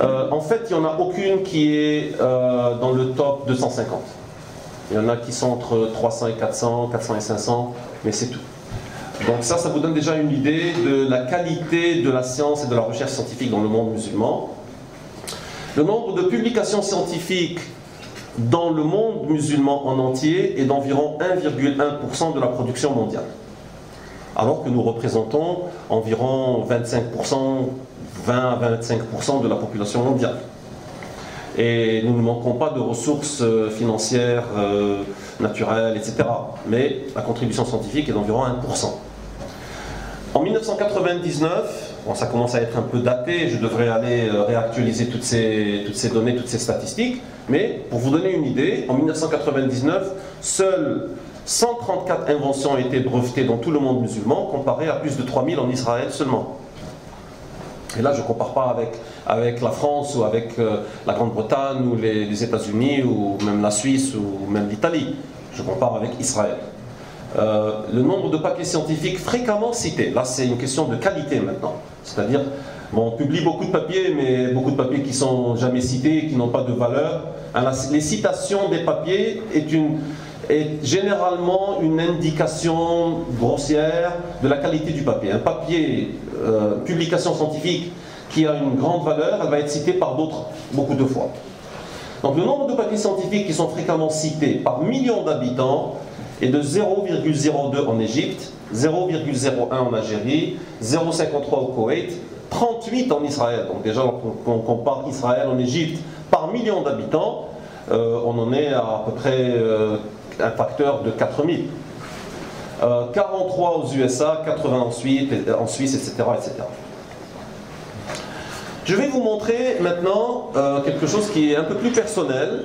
En fait, il n'y en a aucune qui est dans le top 250. Il y en a qui sont entre 300 et 400, 400 et 500, mais c'est tout. Donc ça vous donne déjà une idée de la qualité de la science et de la recherche scientifique dans le monde musulman. Le nombre de publications scientifiques dans le monde musulman en entier est d'environ 1,1% de la production mondiale. Alors que nous représentons environ 25%, 20 à 25% de la population mondiale. Et nous ne manquons pas de ressources financières, naturelles, etc. Mais la contribution scientifique est d'environ 1%. En 1999, bon, ça commence à être un peu daté, je devrais aller réactualiser toutes ces données, toutes ces statistiques, mais pour vous donner une idée, en 1999, seuls 134 inventions ont été brevetées dans tout le monde musulman, comparé à plus de 3000 en Israël seulement. Et là, je ne compare pas avec la France ou avec la Grande-Bretagne ou les États-Unis ou même la Suisse ou même l'Italie. Je compare avec Israël. Le nombre de papiers scientifiques fréquemment cités, là c'est une question de qualité maintenant. C'est-à-dire, bon, on publie beaucoup de papiers, mais beaucoup de papiers qui ne sont jamais cités, qui n'ont pas de valeur. Les citations des papiers est généralement une indication grossière de la qualité du papier. Un papier, publication scientifique qui a une grande valeur, elle va être citée par d'autres beaucoup de fois. Donc le nombre de papiers scientifiques qui sont fréquemment cités par million d'habitants est de 0,02 en Égypte, 0,01 en Algérie, 0,53 au Koweït, 38 en Israël. Donc déjà, on compare Israël en Égypte par million d'habitants, on en est à peu près un facteur de 4000. 43 aux USA, 80 en Suisse, etc., etc. Je vais vous montrer maintenant quelque chose qui est un peu plus personnel,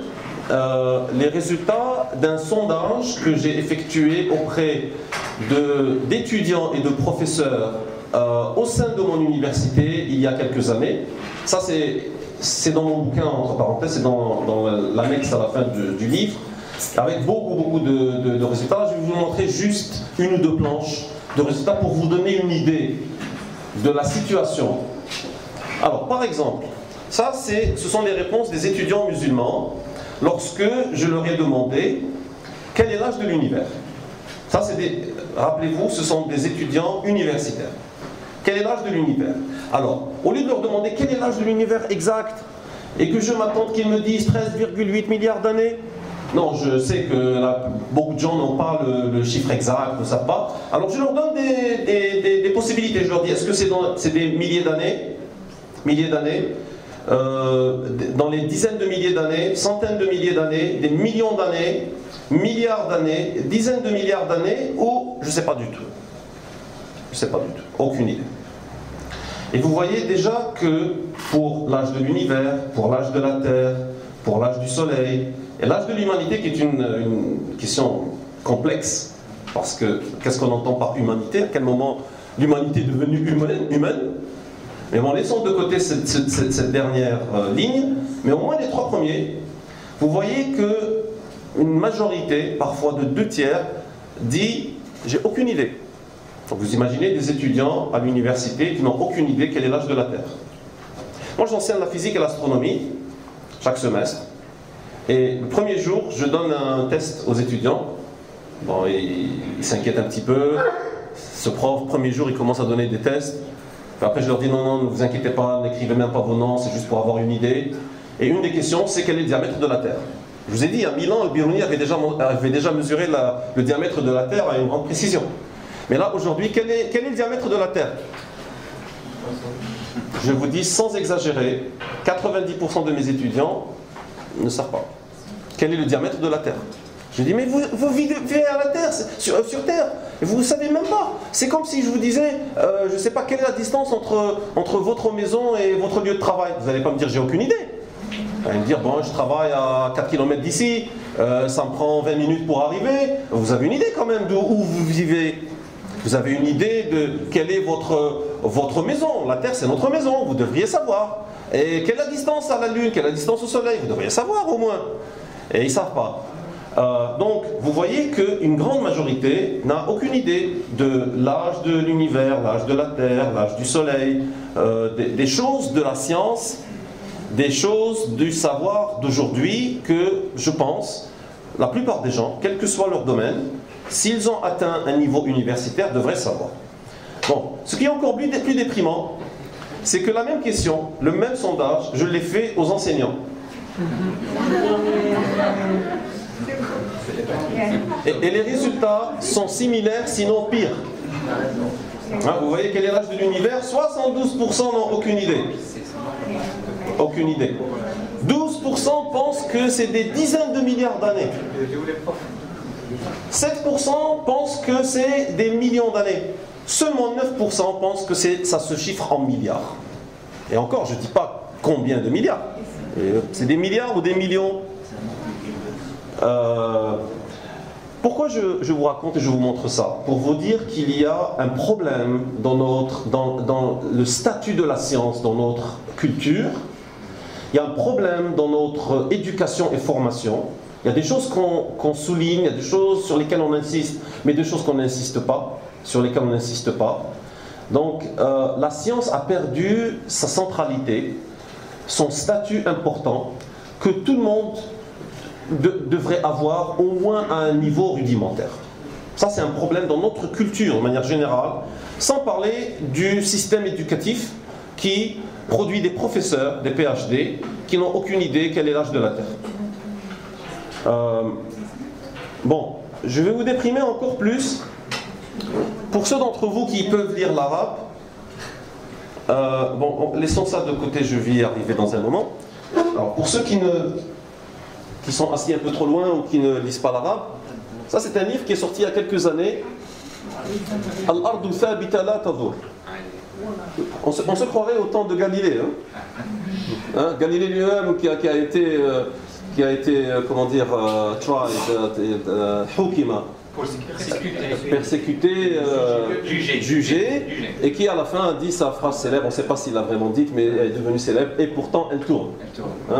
les résultats d'un sondage que j'ai effectué auprès d'étudiants et de professeurs au sein de mon université il y a quelques années. Ça c'est dans mon bouquin, entre parenthèses, c'est dans l'annexe à la fin du livre, avec beaucoup de résultats. Je vais vous montrer juste une ou deux planches de résultats pour vous donner une idée de la situation. Alors, par exemple, ça, ce sont les réponses des étudiants musulmans lorsque je leur ai demandé quel est l'âge de l'univers. Ça, rappelez-vous, ce sont des étudiants universitaires. Quel est l'âge de l'univers? Alors, au lieu de leur demander quel est l'âge de l'univers exact et que je m'attende qu'ils me disent 13,8 milliards d'années, non, je sais que là, beaucoup de gens n'ont pas le chiffre exact, ne savent pas. Alors, je leur donne des possibilités. Je leur dis, est-ce que c'est des milliers d'années? Dans les dizaines de milliers d'années, centaines de milliers d'années, des millions d'années, milliards d'années, dizaines de milliards d'années, ou je ne sais pas du tout. Je ne sais pas du tout, aucune idée. Et vous voyez déjà que pour l'âge de l'univers, pour l'âge de la Terre, pour l'âge du Soleil, et l'âge de l'humanité qui est une question complexe, parce que qu'est-ce qu'on entend par humanité? À quel moment l'humanité est devenue humaine? Mais bon, laissons de côté cette dernière ligne, mais au moins les trois premiers, vous voyez qu'une majorité, parfois de 2/3, dit « j'ai aucune idée ». Donc vous imaginez des étudiants à l'université qui n'ont aucune idée quel est l'âge de la Terre. Moi j'enseigne la physique et l'astronomie chaque semestre, et le premier jour, je donne un test aux étudiants. Bon, ils s'inquiètent un petit peu, ce prof, premier jour, il commence à donner des tests. Après, je leur dis non, ne vous inquiétez pas, n'écrivez même pas vos noms, c'est juste pour avoir une idée. Et une des questions, c'est quel est le diamètre de la Terre. Je vous ai dit, il y a 1000 ans, Al-Biruni avait déjà mesuré le diamètre de la Terre à une grande précision. Mais là, aujourd'hui, quel est le diamètre de la Terre? Je vous dis, sans exagérer, 90% de mes étudiants ne savent pas. Quel est le diamètre de la Terre? Je dis, mais vous vivez à la Terre, sur Terre, et vous ne savez même pas. C'est comme si je vous disais, je ne sais pas quelle est la distance entre votre maison et votre lieu de travail. Vous n'allez pas me dire, j'ai aucune idée. Vous allez me dire, bon, je travaille à 4 km d'ici, ça me prend 20 minutes pour arriver. Vous avez une idée quand même d'où vous vivez. Vous avez une idée de quelle est votre maison. La Terre, c'est notre maison, vous devriez savoir. Et quelle est la distance à la Lune, quelle est la distance au Soleil, vous devriez savoir au moins. Et ils ne savent pas. Donc, vous voyez qu'une grande majorité n'a aucune idée de l'âge de l'univers, l'âge de la Terre, l'âge du Soleil, des choses de la science, des choses du savoir d'aujourd'hui que, je pense, la plupart des gens, quel que soit leur domaine, s'ils ont atteint un niveau universitaire, devraient savoir. Bon, ce qui est encore plus déprimant, c'est que la même question, le même sondage, je l'ai fait aux enseignants. Et les résultats sont similaires, sinon pires. Hein, vous voyez quel est l'âge de l'univers? 72% n'ont aucune idée. Aucune idée. 12% pensent que c'est des dizaines de milliards d'années. 7% pensent que c'est des millions d'années. Seulement 9% pensent que ça se chiffre en milliards. Et encore, je ne dis pas combien de milliards. C'est des milliards ou des millions. Pourquoi je vous raconte et je vous montre ça? Pour vous dire qu'il y a un problème dans le statut de la science, dans notre culture. Il y a un problème dans notre éducation et formation. Il y a des choses qu'on souligne, il y a des choses sur lesquelles on insiste, mais des choses qu'on n'insiste pas, sur lesquelles on n'insiste pas. Donc la science a perdu sa centralité, son statut important, que tout le monde devrait avoir au moins à un niveau rudimentaire. Ça, c'est un problème dans notre culture, de manière générale, sans parler du système éducatif qui produit des professeurs, des PhD, qui n'ont aucune idée quel est l'âge de la Terre. Bon, je vais vous déprimer encore plus. Pour ceux d'entre vous qui peuvent lire l'arabe, bon, laissons ça de côté, je vais y arriver dans un moment. Alors, pour ceux qui sont assis un peu trop loin ou qui ne lisent pas l'arabe, ça c'est un livre qui est sorti il y a quelques années. Al-Ardu Thabita La Tadur. On se croirait au temps de Galilée. Galilée lui-même qui a été comment dire, hukima, persécuté, jugé, et qui à la fin a dit sa phrase célèbre, on ne sait pas s'il l'a vraiment dite, mais elle est devenue célèbre, et pourtant elle tourne.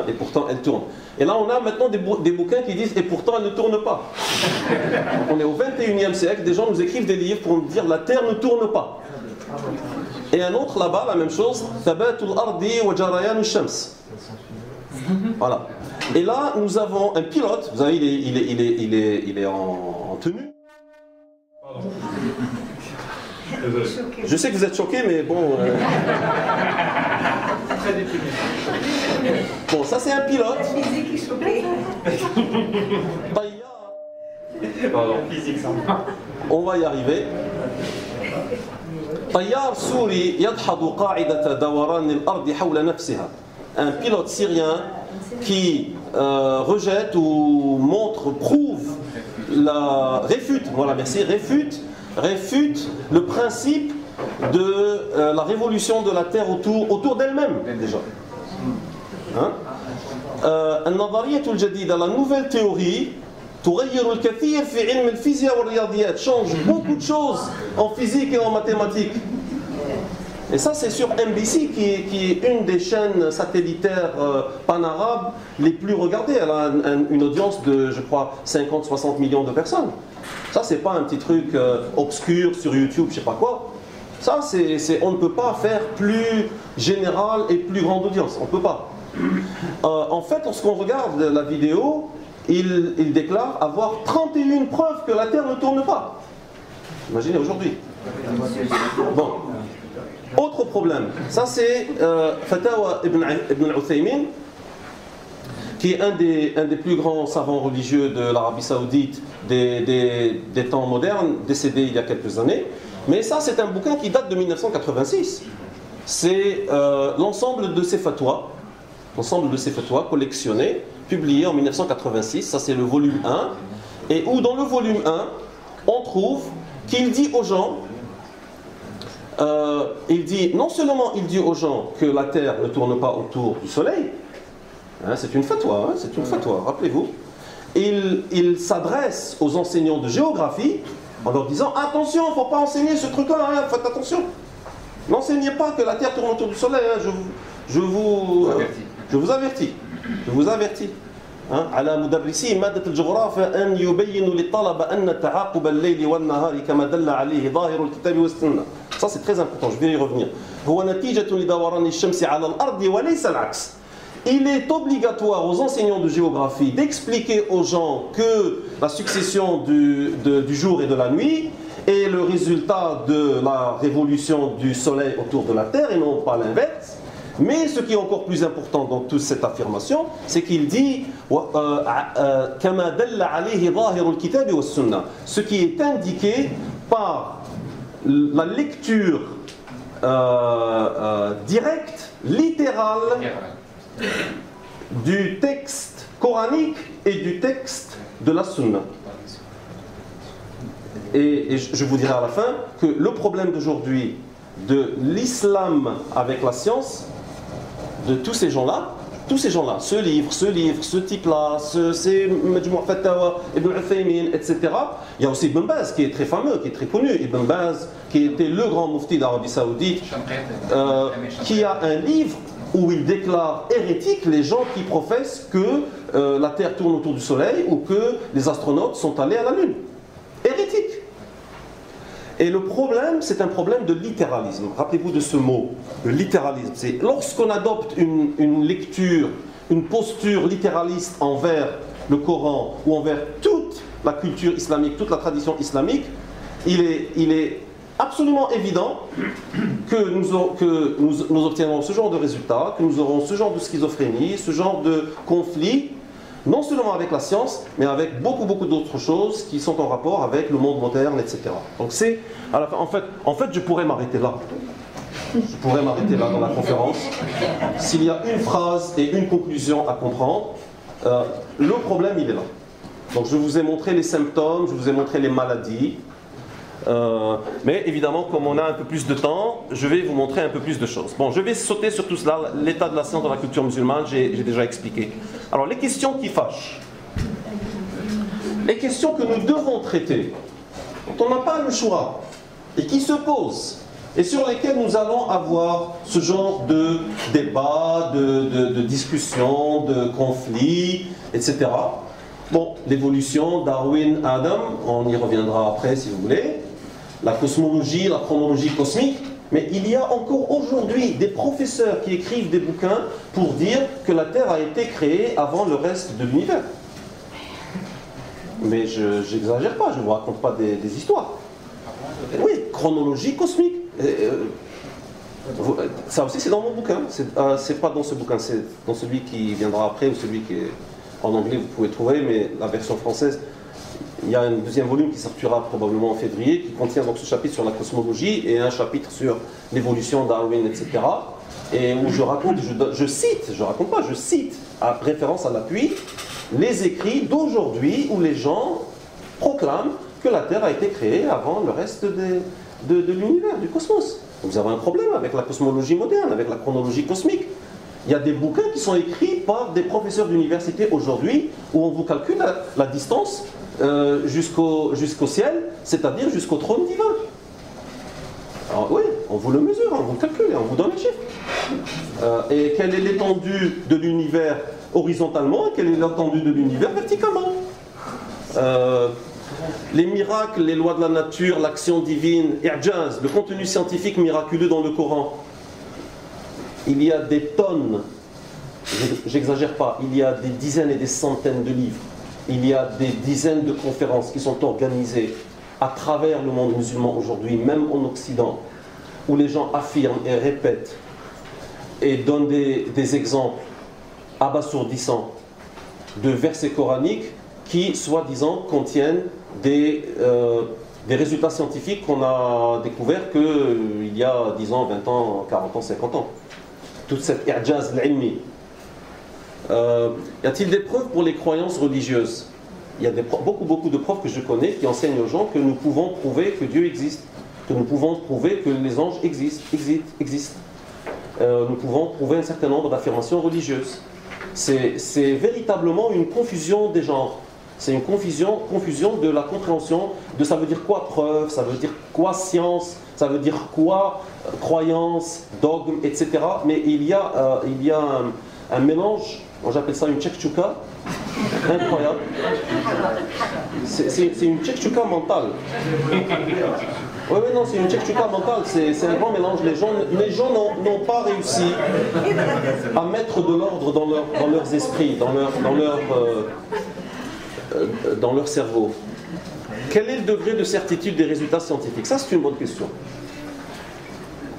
Et pourtant elle tourne. Et là on a maintenant des bouquins qui disent et pourtant elle ne tourne pas. Donc on est au 21e siècle, des gens nous écrivent des livres pour nous dire la terre ne tourne pas. Et un autre là-bas, la même chose, Thabatul Ardi wa Jarayanu Shams. Voilà. Et là, nous avons un pilote, vous savez, il est en tenue. Je sais que vous êtes choqués, mais bon. Bon, ça c'est un pilote. Physique est choqué. Pardon, physique, ça. On va y arriver. طيار سوري يدحض قاعدة دوران الأرض حول نفسها. Un pilote syrien qui rejette ou montre, prouve, réfute le principe de la révolution de la Terre autour d'elle-même déjà. النظرية الجديدة, la nouvelle théorie, تغير الكثير في علم الفيزياء والرياضيات, change beaucoup de choses en physique et en mathématiques. Et ça, c'est sur MBC, qui est une des chaînes satellitaires pan-arabes les plus regardées. Elle a une audience de, je crois, 50-60 millions de personnes. Ça, c'est pas un petit truc obscur sur YouTube, je sais pas quoi. Ça, on ne peut pas faire plus général et plus grande audience. On ne peut pas. En fait, lorsqu'on regarde la vidéo, il déclare avoir 31 preuves que la Terre ne tourne pas. Imaginez aujourd'hui. Bon. Autre problème, ça c'est Fatawa Ibn al-Uthaymin, qui est un des plus grands savants religieux de l'Arabie Saoudite des temps modernes, décédé il y a quelques années. Mais ça c'est un bouquin qui date de 1986. C'est l'ensemble de ses fatwas collectionnés, publiés en 1986. Ça c'est le volume 1. Et où dans le volume 1, on trouve qu'il dit aux gens, non seulement il dit aux gens que la Terre ne tourne pas autour du Soleil, c'est une fatwa, rappelez-vous. Il s'adresse aux enseignants de géographie en leur disant attention, il ne faut pas enseigner ce truc-là, faites attention. N'enseignez pas que la Terre tourne autour du Soleil, je vous avertis. على مدرسي مادة الجغرافيا أن يبينوا للطلبة أن تعاقب الليل والنهار كما دل عليه ظاهر الكتاب والسنة. Ça c'est très important, je vais y revenir. هو نتيجة لدوران الشمس على الأرض وليس العكس. Il est obligatoire aux enseignants de géographie d'expliquer aux gens que la succession du jour et de la nuit est le résultat de la révolution du soleil autour de la Terre et non pas l'inverse. Mais ce qui est encore plus important dans toute cette affirmation, c'est qu'il dit ce qui est indiqué par la lecture directe, littérale du texte coranique et du texte de la Sunna. Et je vous dirai à la fin que le problème d'aujourd'hui de l'islam avec la science, de tous ces gens-là, tous ces gens-là, ce livre, ce type-là, c'est Majmou' Fatawa, Ibn Uthaymin, etc. Il y a aussi Ibn Baz qui est très fameux, qui est très connu. Ibn Baz, qui était le grand mufti d'Arabie Saoudite, qui a un livre où il déclare hérétique les gens qui professent que la Terre tourne autour du Soleil ou que les astronautes sont allés à la Lune. Hérétique. Et le problème, c'est un problème de littéralisme. Rappelez-vous de ce mot, le littéralisme. C'est lorsqu'on adopte une lecture, une posture littéraliste envers le Coran ou envers toute la culture islamique, toute la tradition islamique, il est absolument évident que nous obtiendrons ce genre de résultats, que nous aurons ce genre de schizophrénie, ce genre de conflit, non seulement avec la science, mais avec beaucoup d'autres choses qui sont en rapport avec le monde moderne, etc. Donc c'est, en fait, je pourrais m'arrêter là. Je pourrais m'arrêter là dans la conférence. S'il y a une phrase et une conclusion à comprendre, le problème, il est là. Donc je vous ai montré les symptômes, je vous ai montré les maladies. Mais évidemment, comme on a un peu plus de temps, je vais vous montrer un peu plus de choses. Bon, je vais sauter sur tout cela. L'état de la science dans la culture musulmane, j'ai déjà expliqué. Alors, les questions qui fâchent, les questions que nous devons traiter, dont on n'a pas le choix, et qui se posent, et sur lesquelles nous allons avoir ce genre de débat, de discussion, de conflit, etc. Bon, l'évolution, Darwin, Adam, on y reviendra après si vous voulez. La cosmologie, la chronologie cosmique. Mais il y a encore aujourd'hui des professeurs qui écrivent des bouquins pour dire que la Terre a été créée avant le reste de l'univers. Mais je n'exagère pas, je ne vous raconte pas des histoires. Oui, chronologie cosmique. Ça aussi c'est dans mon bouquin. C'est pas dans ce bouquin, c'est dans celui qui viendra après ou celui qui est en anglais, vous pouvez trouver, mais la version française, il y a un deuxième volume qui sortira probablement en février, qui contient donc ce chapitre sur la cosmologie et un chapitre sur l'évolution, Darwin, etc. Et où je raconte, je cite, je raconte pas, je cite, à référence à l'appui, les écrits d'aujourd'hui où les gens proclament que la Terre a été créée avant le reste de l'univers, du cosmos. Donc vous avez un problème avec la cosmologie moderne, avec la chronologie cosmique. Il y a des bouquins qui sont écrits par des professeurs d'université aujourd'hui où on vous calcule la distance jusqu'au ciel, c'est-à-dire jusqu'au trône divin. Alors oui, on vous le mesure, on vous le calcule, on vous donne les chiffres. Et quelle est l'étendue de l'univers horizontalement et quelle est l'étendue de l'univers verticalement. Les miracles, les lois de la nature, l'action divine, i'jaz, le contenu scientifique miraculeux dans le Coran. Il y a des tonnes, j'exagère pas, il y a des dizaines et des centaines de livres, il y a des dizaines de conférences qui sont organisées à travers le monde musulman aujourd'hui, même en Occident, où les gens affirment et répètent et donnent des exemples abasourdissants de versets coraniques qui, soi-disant, contiennent des résultats scientifiques qu'on a découverts qu'il y a 10 ans, 20 ans, 40 ans, 50 ans. Toute cette i'jaz l'ilmi. Y a-t-il des preuves pour les croyances religieuses? Il y a beaucoup de preuves que je connais qui enseignent aux gens que nous pouvons prouver que Dieu existe, que nous pouvons prouver que les anges existent. Nous pouvons prouver un certain nombre d'affirmations religieuses. C'est véritablement une confusion des genres. C'est une confusion de la compréhension de ça veut dire quoi preuve, ça veut dire quoi science, ça veut dire quoi croyance, dogme, etc. Mais il y a un mélange, moi j'appelle ça une tchèque-tchouka, incroyable. C'est une tchèque-tchouka mentale. Oui, non, c'est une tchèque-tchouka mentale, c'est un grand mélange. Les gens n'ont pas réussi à mettre de l'ordre dans leurs esprits, dans leur cerveau. Quel est le degré de certitude des résultats scientifiques? Ça, c'est une bonne question.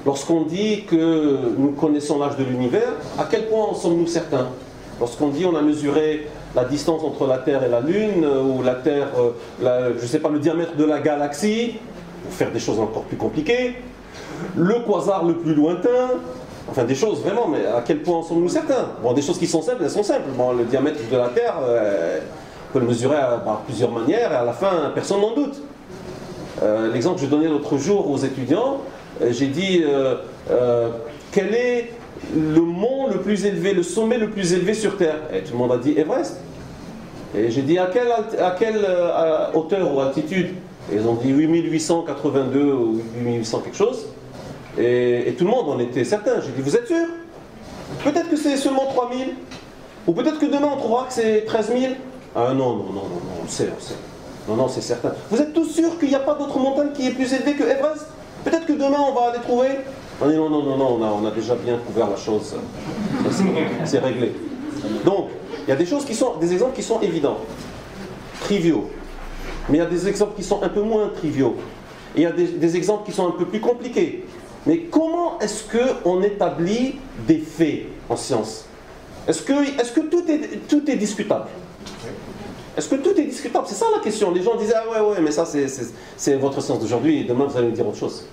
Lorsqu'on dit que nous connaissons l'âge de l'univers, à quel point en sommes-nous certains? Lorsqu'on dit on a mesuré la distance entre la Terre et la Lune, ou la Terre, je ne sais pas, le diamètre de la galaxie, pour faire des choses encore plus compliquées, le quasar le plus lointain, enfin des choses vraiment, mais à quel point en sommes-nous certains? Bon, des choses qui sont simples, elles sont simples. Bon, le diamètre de la Terre, on peut le mesurer par plusieurs manières, et à la fin, personne n'en doute. L'exemple que je donnais l'autre jour aux étudiants, j'ai dit, quelle est le mont le plus élevé, le sommet le plus élevé sur Terre? Et tout le monde a dit Everest. Et j'ai dit à quelle hauteur ou altitude? Et ils ont dit 8882 ou 8800 quelque chose. Et tout le monde en était certain. J'ai dit, vous êtes sûr? Peut-être que c'est seulement 3000. Ou peut-être que demain on trouvera que c'est 13 000. Ah non, on sait. Non, c'est certain. Vous êtes tous sûrs qu'il n'y a pas d'autre montagne qui est plus élevée que Everest? Peut-être que demain on va les trouver. On dit non, on a déjà bien couvert la chose. C'est réglé. Donc, il y a des exemples qui sont évidents, triviaux. Mais il y a des exemples qui sont un peu moins triviaux. Et il y a des exemples qui sont un peu plus compliqués. Mais comment est-ce qu'on établit des faits en science? Est-ce que tout est discutable? Est-ce que tout est discutable? C'est ça la question. Les gens disaient, ah ouais, mais ça c'est votre science d'aujourd'hui, et demain vous allez me dire autre chose.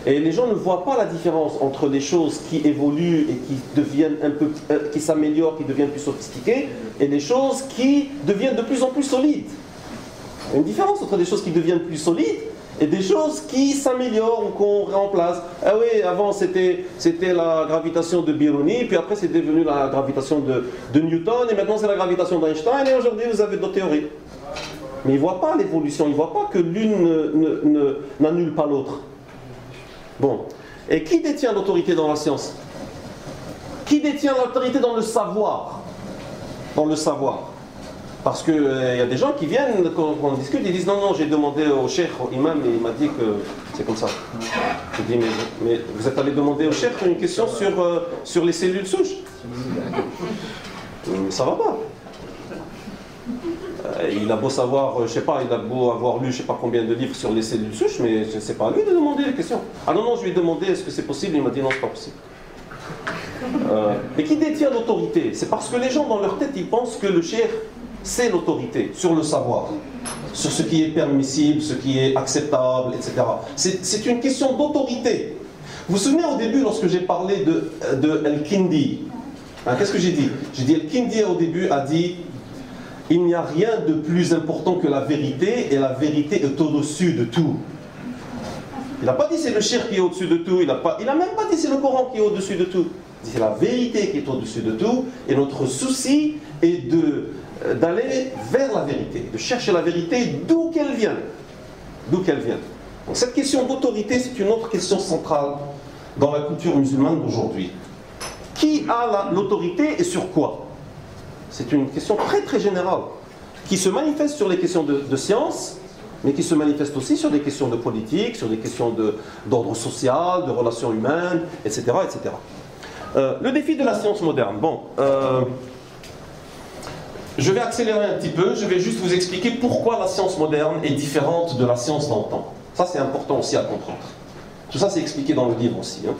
Et les gens ne voient pas la différence entre les choses qui évoluent et qui deviennent qui s'améliorent, qui deviennent plus sophistiquées, et les choses qui deviennent de plus en plus solides. Il y a une différence entre des choses qui deviennent plus solides et des choses qui s'améliorent ou qu'on remplace. Ah oui, avant c'était la gravitation de Biruni, puis après c'est devenu la gravitation de Newton, et maintenant c'est la gravitation d'Einstein, et aujourd'hui vous avez d'autres théories. Mais ils ne voient pas l'évolution, ils ne voient pas que l'une n'annule pas l'autre. Bon. Et qui détient l'autorité dans la science? Qui détient l'autorité dans le savoir? Dans le savoir. Parce qu'il y a des gens qui viennent, quand on discute, ils disent non, j'ai demandé au cheikh, au imam, et il m'a dit que c'est comme ça. Je dis mais vous êtes allé demander au cheikh une question sur les cellules souches? Ça va pas. Il a beau savoir, je sais pas, il a beau avoir lu je sais pas combien de livres sur les cellules souches, mais c'est pas à lui de demander les questions. Ah non, je lui ai demandé est-ce que c'est possible, il m'a dit non, c'est pas possible. Et qui détient l'autorité? C'est parce que les gens dans leur tête, ils pensent que le cheikh, c'est l'autorité sur le savoir, sur ce qui est permissible, ce qui est acceptable, etc. C'est une question d'autorité. Vous vous souvenez au début, lorsque j'ai parlé de Al-Kindi, hein, qu'est-ce que j'ai dit? J'ai dit Al-Kindi au début a dit il n'y a rien de plus important que la vérité, et la vérité est au-dessus de tout. Il n'a pas dit c'est le shirk qui est au-dessus de tout, il n'a même pas dit c'est le Coran qui est au-dessus de tout. C'est la vérité qui est au-dessus de tout, et notre souci est d'aller vers la vérité, de chercher la vérité d'où qu'elle vienne. D'où qu'elle vienne. Donc cette question d'autorité, c'est une autre question centrale dans la culture musulmane d'aujourd'hui. Qui a l'autorité et sur quoi? C'est une question très très générale, qui se manifeste sur les questions de science, mais qui se manifeste aussi sur des questions de politique, sur des questions d'ordre social, de relations humaines, etc. etc. Le défi de la science moderne. Bon, je vais accélérer un petit peu, je vais juste vous expliquer pourquoi la science moderne est différente de la science d'antan. Ça c'est important aussi à comprendre. Tout ça c'est expliqué dans le livre aussi. Hein.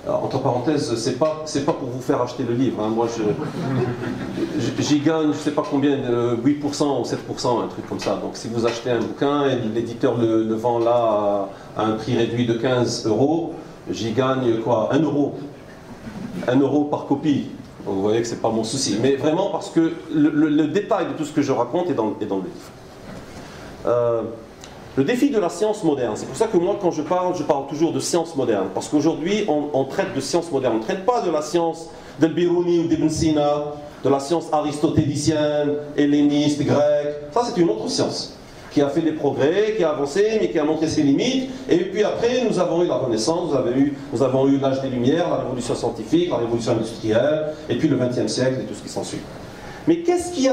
Entre parenthèses, c'est pas pour vous faire acheter le livre. Hein. Moi, j'y gagne, je ne sais pas combien, 8% ou 7%, un truc comme ça. Donc, si vous achetez un bouquin et l'éditeur le vend là à un prix réduit de 15 €, j'y gagne quoi? 1 €. 1 € par copie. Donc, vous voyez que ce n'est pas mon souci. Mais vraiment parce que le détail de tout ce que je raconte est dans le livre. Le défi de la science moderne, c'est pour ça que moi quand je parle toujours de science moderne, parce qu'aujourd'hui on traite de science moderne, on ne traite pas de la science d'Al-Biruni ou d'Ibn Sina, de la science aristotélicienne, helléniste, grecque. Ça c'est une autre science, qui a fait des progrès, qui a avancé, mais qui a montré ses limites, et puis après nous avons eu la Renaissance, nous avons eu l'âge des Lumières, la révolution scientifique, la révolution industrielle, et puis le XXe siècle et tout ce qui s'ensuit. Mais qu'est-ce qui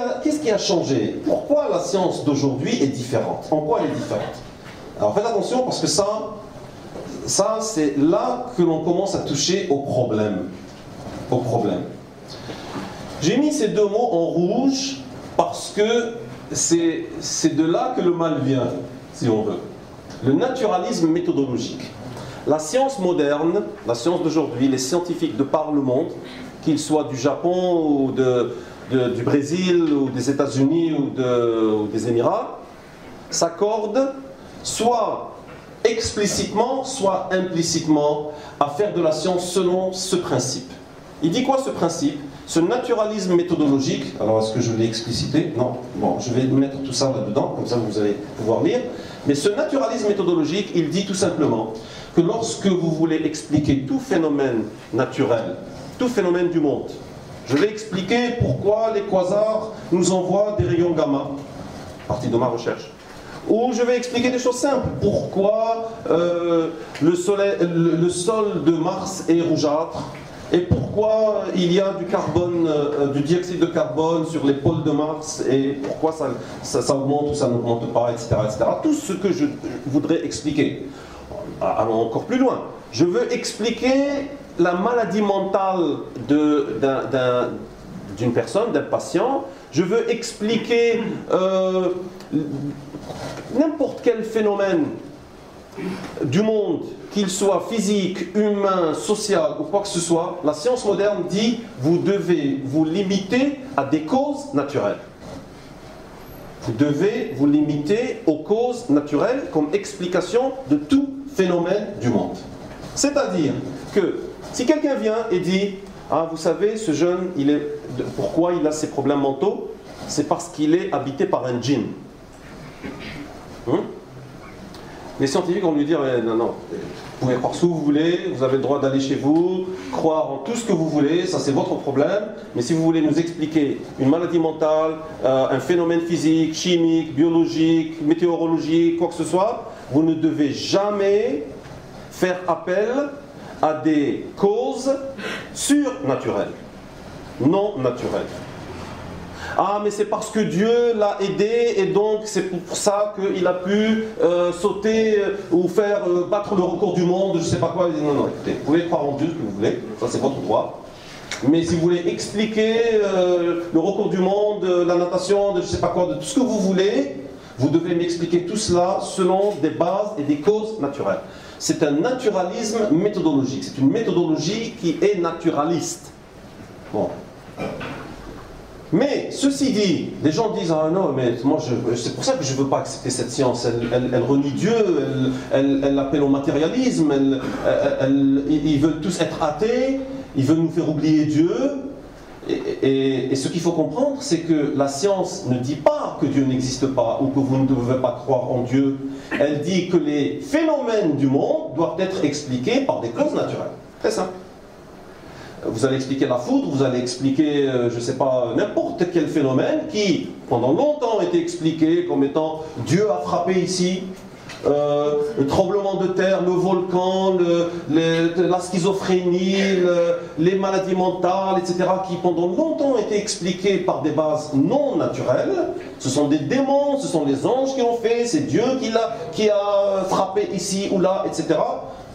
a changé? Pourquoi la science d'aujourd'hui est différente? En quoi elle est différente? Alors faites attention parce que ça c'est là que l'on commence à toucher au problème. J'ai mis ces deux mots en rouge parce que c'est de là que le mal vient, si on veut. Le naturalisme méthodologique. La science moderne, la science d'aujourd'hui, les scientifiques de par le monde, qu'ils soient du Japon ou du Brésil ou des États-Unis ou des Émirats, s'accordent soit explicitement, soit implicitement à faire de la science selon ce principe. Il dit quoi ce principe? Ce naturalisme méthodologique, alors est-ce que je l'ai explicité? Non. Bon, je vais mettre tout ça là-dedans, comme ça vous allez pouvoir lire. Mais ce naturalisme méthodologique, il dit tout simplement, que lorsque vous voulez expliquer tout phénomène naturel, tout phénomène du monde, je vais expliquer pourquoi les quasars nous envoient des rayons gamma, partie de ma recherche. Ou je vais expliquer des choses simples. Pourquoi le sol de Mars est rougeâtre et pourquoi il y a du carbone, du dioxyde de carbone sur les pôles de Mars et pourquoi ça augmente ou ça n'augmente pas, etc., etc. Tout ce que je voudrais expliquer. Allons encore plus loin. Je veux expliquer la maladie mentale d'une personne, d'un patient. Je veux expliquer n'importe quel phénomène du monde, qu'il soit physique, humain, social ou quoi que ce soit. La science moderne dit vous devez vous limiter à des causes naturelles. Vous devez vous limiter aux causes naturelles comme explication de tout phénomène du monde. C'est-à-dire que si quelqu'un vient et dit ah, vous savez, ce jeune, pourquoi il a ces problèmes mentaux? C'est parce qu'il est habité par un djinn. Les scientifiques vont lui dire non, non, vous pouvez croire ce que vous voulez, vous avez le droit d'aller chez vous, croire en tout ce que vous voulez, ça c'est votre problème, mais si vous voulez nous expliquer une maladie mentale, un phénomène physique, chimique, biologique, météorologique, quoi que ce soit, vous ne devez jamais faire appel à des causes surnaturelles, non naturelles. Ah, mais c'est parce que Dieu l'a aidé et donc c'est pour ça qu'il a pu sauter ou faire battre le record du monde, je sais pas quoi. Non, non, écoutez, vous pouvez croire en Dieu ce que vous voulez, ça c'est votre droit. Mais si vous voulez expliquer le record du monde, la natation, de je sais pas quoi, de tout ce que vous voulez, vous devez m'expliquer tout cela selon des bases et des causes naturelles. C'est un naturalisme méthodologique, c'est une méthodologie qui est naturaliste. Bon. Mais, ceci dit, les gens disent « Ah non, mais moi, c'est pour ça que je ne veux pas accepter cette science. Elle renie Dieu, elle appelle au matérialisme, ils veulent tous être athées, ils veulent nous faire oublier Dieu. » Et ce qu'il faut comprendre, c'est que la science ne dit pas que Dieu n'existe pas ou que vous ne devez pas croire en Dieu. Elle dit que les phénomènes du monde doivent être expliqués par des causes naturelles. Très simple. Vous allez expliquer la foudre, vous allez expliquer, je ne sais pas, n'importe quel phénomène qui, pendant longtemps, a été expliqué comme étant Dieu a frappé ici, le tremblement de terre, le volcan, la schizophrénie, les maladies mentales, etc., qui pendant longtemps ont été expliquées par des bases non naturelles. Ce sont des démons, ce sont les anges qui l'ont fait, c'est Dieu qui a frappé ici ou là, etc.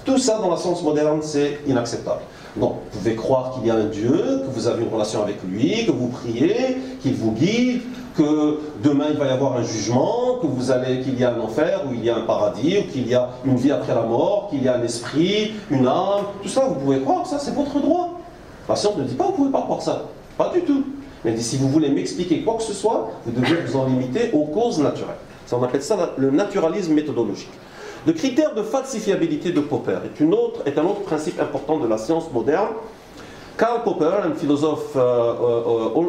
Tout ça dans la science moderne, c'est inacceptable. Donc, vous pouvez croire qu'il y a un Dieu, que vous avez une relation avec lui, que vous priez, qu'il vous guide, que demain il va y avoir un jugement, qu'il y a un enfer, ou il y a un paradis, ou qu'il y a une vie après la mort, qu'il y a un esprit, une âme, tout ça, vous pouvez croire, ça c'est votre droit. La science ne dit pas que vous ne pouvez pas croire ça, pas du tout. Mais si vous voulez m'expliquer quoi que ce soit, vous devez vous en limiter aux causes naturelles. Ça, on appelle ça le naturalisme méthodologique. Le critère de falsifiabilité de Popper est un autre principe important de la science moderne. Karl Popper, un philosophe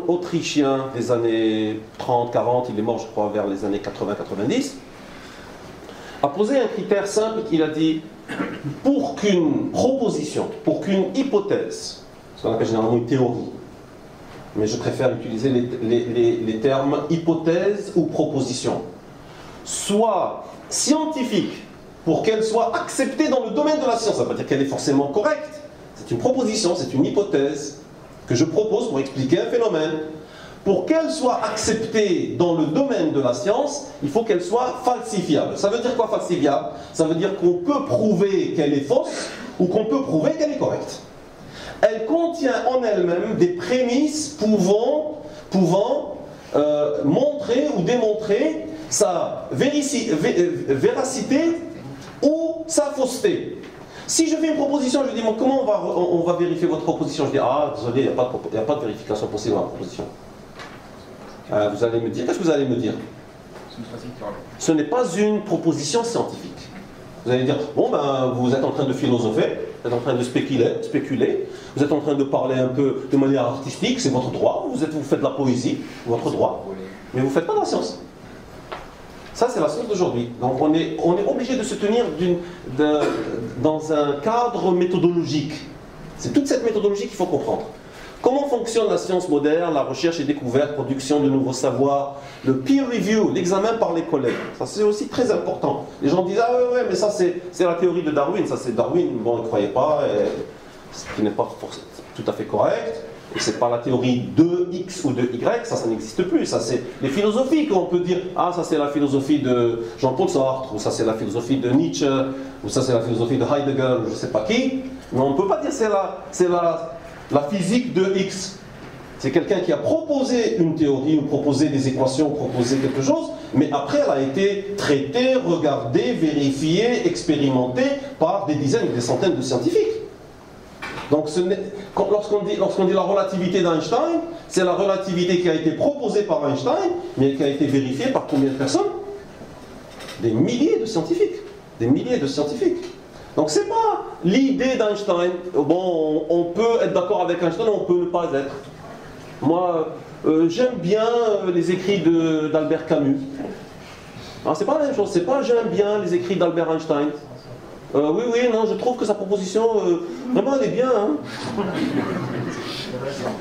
autrichien des années 30-40, il est mort je crois vers les années 80-90, a posé un critère simple. Il a dit, pour qu'une proposition, pour qu'une hypothèse, ce qu'on appelle généralement une théorie, mais je préfère utiliser les termes hypothèse ou proposition, soit scientifique, pour qu'elle soit acceptée dans le domaine de la science. Ça ne veut pas dire qu'elle est forcément correcte. C'est une proposition, c'est une hypothèse que je propose pour expliquer un phénomène. Pour qu'elle soit acceptée dans le domaine de la science, il faut qu'elle soit falsifiable. Ça veut dire quoi falsifiable? Ça veut dire qu'on peut prouver qu'elle est fausse ou qu'on peut prouver qu'elle est correcte. Elle contient en elle-même des prémices pouvant montrer ou démontrer sa véracité ou sa fausseté. Si je fais une proposition, je dis bon, comment on va vérifier votre proposition? Je dis ah désolé, il n'y a pas de vérification possible dans la proposition. Vous allez me dire, qu'est-ce que vous allez me dire? Ce n'est pas une proposition scientifique. Vous allez dire bon ben vous êtes en train de philosopher, vous êtes en train de spéculer, vous êtes en train de parler un peu de manière artistique, c'est votre droit, vous faites de la poésie, votre droit, mais vous ne faites pas de la science. Ça, c'est la science d'aujourd'hui. Donc, on est obligé de se tenir dans un cadre méthodologique. C'est toute cette méthodologie qu'il faut comprendre. Comment fonctionne la science moderne, la recherche et découverte, production de nouveaux savoirs, le peer review, l'examen par les collègues. Ça, c'est aussi très important. Les gens disent « Ah ouais, mais ça, c'est la théorie de Darwin. Ça, c'est Darwin. Bon, il ne croyait pas, ce qui n'est pas tout à fait correct. Et c'est pas la théorie de X ou de Y, ça n'existe plus. Ça, c'est les philosophies qu'on peut dire. Ah, ça, c'est la philosophie de Jean-Paul Sartre, ou ça, c'est la philosophie de Nietzsche, ou ça, c'est la philosophie de Heidegger, ou je ne sais pas qui. Mais on ne peut pas dire c'est la physique de X. C'est quelqu'un qui a proposé une théorie, ou proposé des équations, proposé quelque chose, mais après, elle a été traitée, regardée, vérifiée, expérimentée par des dizaines et des centaines de scientifiques. Donc, lorsqu'on dit la relativité d'Einstein, c'est la relativité qui a été proposée par Einstein, mais qui a été vérifiée par combien de personnes? Des milliers de scientifiques. Des milliers de scientifiques. Donc, c'est pas l'idée d'Einstein. Bon, on peut être d'accord avec Einstein, on peut ne pas être. Moi, j'aime bien les écrits d'Albert Camus. C'est pas la même chose. C'est pas j'aime bien les écrits d'Albert Einstein. Oui, non, je trouve que sa proposition, vraiment, elle est bien. Hein.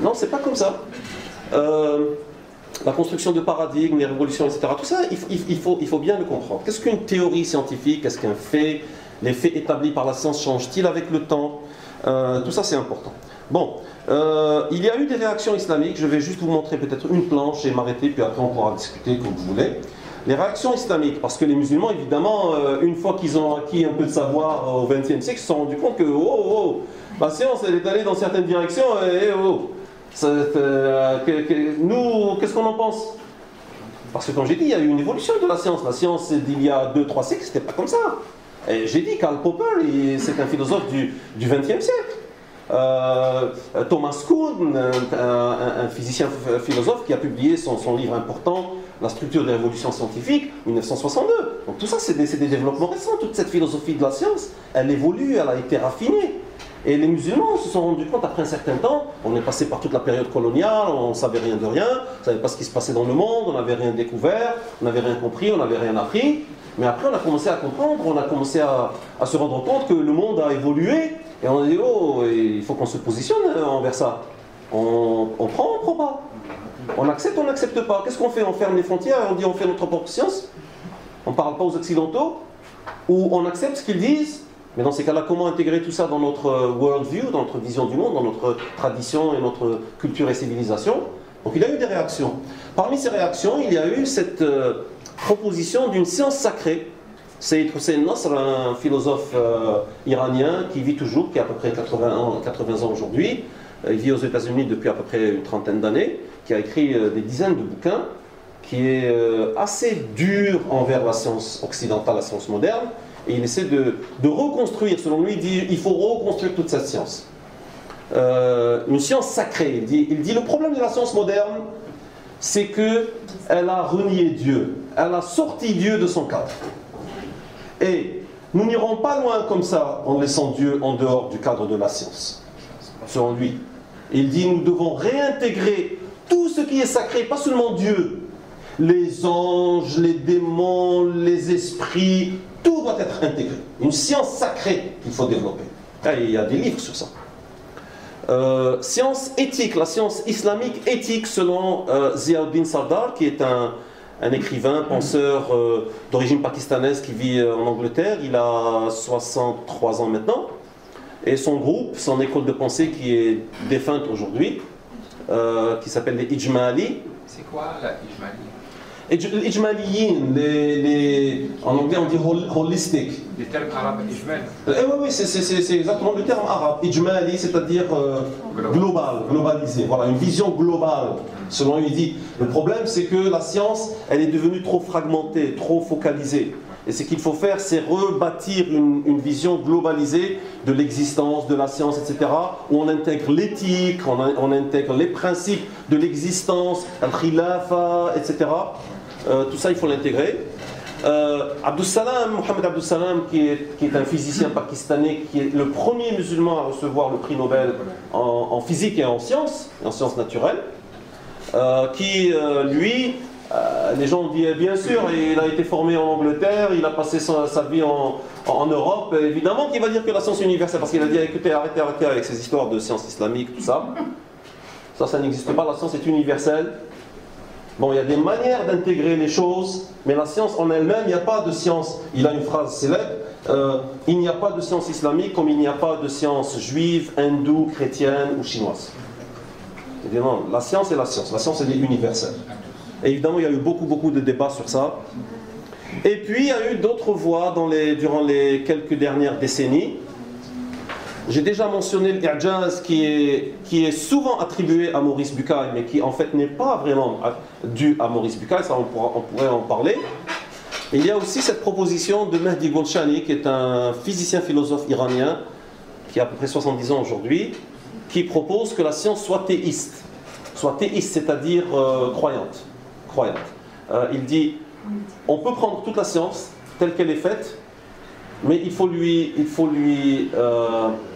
Non, c'est pas comme ça. La construction de paradigmes, les révolutions, etc. Tout ça, il faut bien le comprendre. Qu'est-ce qu'une théorie scientifique? Qu'est-ce qu'un fait? Les faits établis par la science changent-ils avec le temps? Tout ça, c'est important. Bon, il y a eu des réactions islamiques. Je vais juste vous montrer peut-être une planche et m'arrêter, puis après on pourra discuter comme vous voulez. Les réactions islamiques, parce que les musulmans, évidemment, une fois qu'ils ont acquis un peu de savoir au XXe siècle, se sont rendus compte que la science, elle est allée dans certaines directions, nous, qu'est-ce qu'on en pense? Parce que comme j'ai dit, il y a eu une évolution de la science. La science d'il y a 2-3 siècles, c'était pas comme ça. Et j'ai dit, Karl Popper, c'est un philosophe du XXe siècle. Thomas Kuhn, un physicien philosophe qui a publié son livre important, La structure des révolutions scientifiques, 1962. Donc tout ça, c'est des développements récents. Toute cette philosophie de la science, elle évolue, elle a été raffinée. Et les musulmans se sont rendus compte après un certain temps, on est passé par toute la période coloniale, on ne savait rien de rien, on ne savait pas ce qui se passait dans le monde, on n'avait rien découvert, on n'avait rien compris, on n'avait rien appris. Mais après, on a commencé à comprendre, on a commencé à se rendre compte que le monde a évolué. Et on a dit, il faut qu'on se positionne envers ça. On prend, on prend pas. On accepte, on n'accepte pas. Qu'est-ce qu'on fait? On ferme les frontières et on dit on fait notre propre science? On ne parle pas aux Occidentaux? Ou on accepte ce qu'ils disent? Mais dans ces cas-là, comment intégrer tout ça dans notre worldview, dans notre vision du monde, dans notre tradition et notre culture et civilisation? Donc il y a eu des réactions. Parmi ces réactions, il y a eu cette proposition d'une science sacrée. Sayyid Hussein Nasr, un philosophe iranien qui vit toujours, qui a à peu près 80 ans aujourd'hui. Il vit aux États-Unis depuis à peu près une trentaine d'années, qui a écrit des dizaines de bouquins, qui est assez dur envers la science occidentale, la science moderne, et il essaie de reconstruire, selon lui, il faut reconstruire toute cette science. Une science sacrée. Il dit le problème de la science moderne, c'est qu'elle a renié Dieu, elle a sorti Dieu de son cadre. Et nous n'irons pas loin comme ça en laissant Dieu en dehors du cadre de la science, selon lui. Il dit nous devons réintégrer tout ce qui est sacré, pas seulement Dieu, les anges, les démons, les esprits, tout doit être intégré. Une science sacrée qu'il faut développer. Et il y a des livres sur ça. Science éthique, la science islamique éthique selon Ziauddin Sardar, qui est un écrivain, penseur d'origine pakistanaise qui vit en Angleterre. Il a 63 ans maintenant. Et son groupe, son école de pensée qui est défunte aujourd'hui, qui s'appelle les Ijmali. C'est quoi la Ijmali? Ijmaliyin, en anglais on dit holistic. Des termes arabes, Ijmal. Oui, c'est exactement le terme arabe. Ijmali, c'est-à-dire global, globalisé. Voilà, une vision globale. Selon lui, il dit, le problème c'est que la science, elle est devenue trop fragmentée, trop focalisée. Et ce qu'il faut faire, c'est rebâtir une vision globalisée de l'existence, de la science, etc., où on intègre l'éthique, on intègre les principes de l'existence, al-khilafa, etc. Tout ça, il faut l'intégrer. Mohamed Abdus Salam, qui est un physicien pakistanais, qui est le premier musulman à recevoir le prix Nobel en physique et en sciences naturelles, qui, lui, Les gens disent bien sûr, il a été formé en Angleterre, il a passé sa vie en Europe. Évidemment qu'il va dire que la science est universelle, parce qu'il a dit écoutez, arrêtez avec ces histoires de science islamique, tout ça. Ça n'existe pas, la science est universelle. Bon, il y a des manières d'intégrer les choses, mais la science en elle-même, il n'y a pas de science. Il a une phrase célèbre il n'y a pas de science islamique comme il n'y a pas de science juive, hindoue, chrétienne ou chinoise. Il dit non, la science est la science. La science, elle est universelle. Et évidemment, il y a eu beaucoup de débats sur ça. Et puis, il y a eu d'autres voix durant les quelques dernières décennies. J'ai déjà mentionné l'Ijaz qui est souvent attribué à Maurice Bucaille, mais qui en fait n'est pas vraiment dû à Maurice Bucaille, ça on pourrait en parler. Et il y a aussi cette proposition de Mehdi Golshani, qui est un physicien-philosophe iranien, qui a à peu près 70 ans aujourd'hui, qui propose que la science soit théiste. Soit théiste, c'est-à-dire croyante. Il dit, on peut prendre toute la science telle qu'elle est faite, mais il faut lui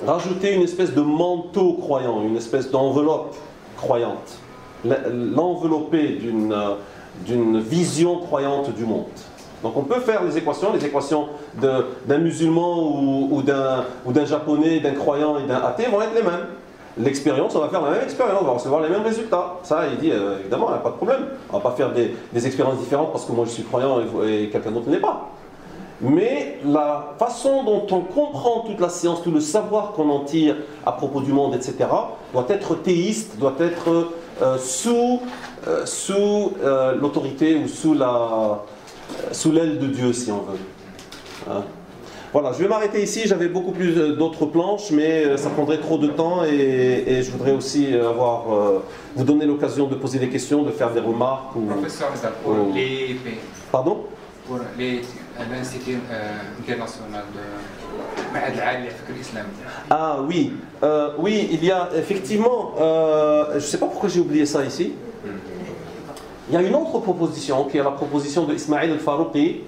rajouter une espèce de manteau croyant, une espèce d'enveloppe croyante, l'envelopper d'une vision croyante du monde. Donc on peut faire les équations d'un musulman ou d'un japonais, d'un croyant et d'un athée vont être les mêmes. L'expérience, on va faire la même expérience, on va recevoir les mêmes résultats. Ça, il dit, évidemment, il n'y a pas de problème. On ne va pas faire des expériences différentes parce que moi je suis croyant et quelqu'un d'autre ne l'est pas. Mais la façon dont on comprend toute la science, tout le savoir qu'on en tire à propos du monde, etc., doit être théiste, doit être sous l'autorité ou sous l'aile de Dieu, si on veut. Hein? Voilà, je vais m'arrêter ici. J'avais beaucoup plus d'autres planches, mais ça prendrait trop de temps et je voudrais aussi vous donner l'occasion de poser des questions, de faire des remarques. Professeur, pour l'EIP. Pardon? Pour l'Institut international de Ma'ad al-Ali al-Fikr islami. Ah oui, oui, il y a effectivement, je ne sais pas pourquoi j'ai oublié ça ici. Il y a une autre proposition qui est la proposition de Ismail al-Farouqi,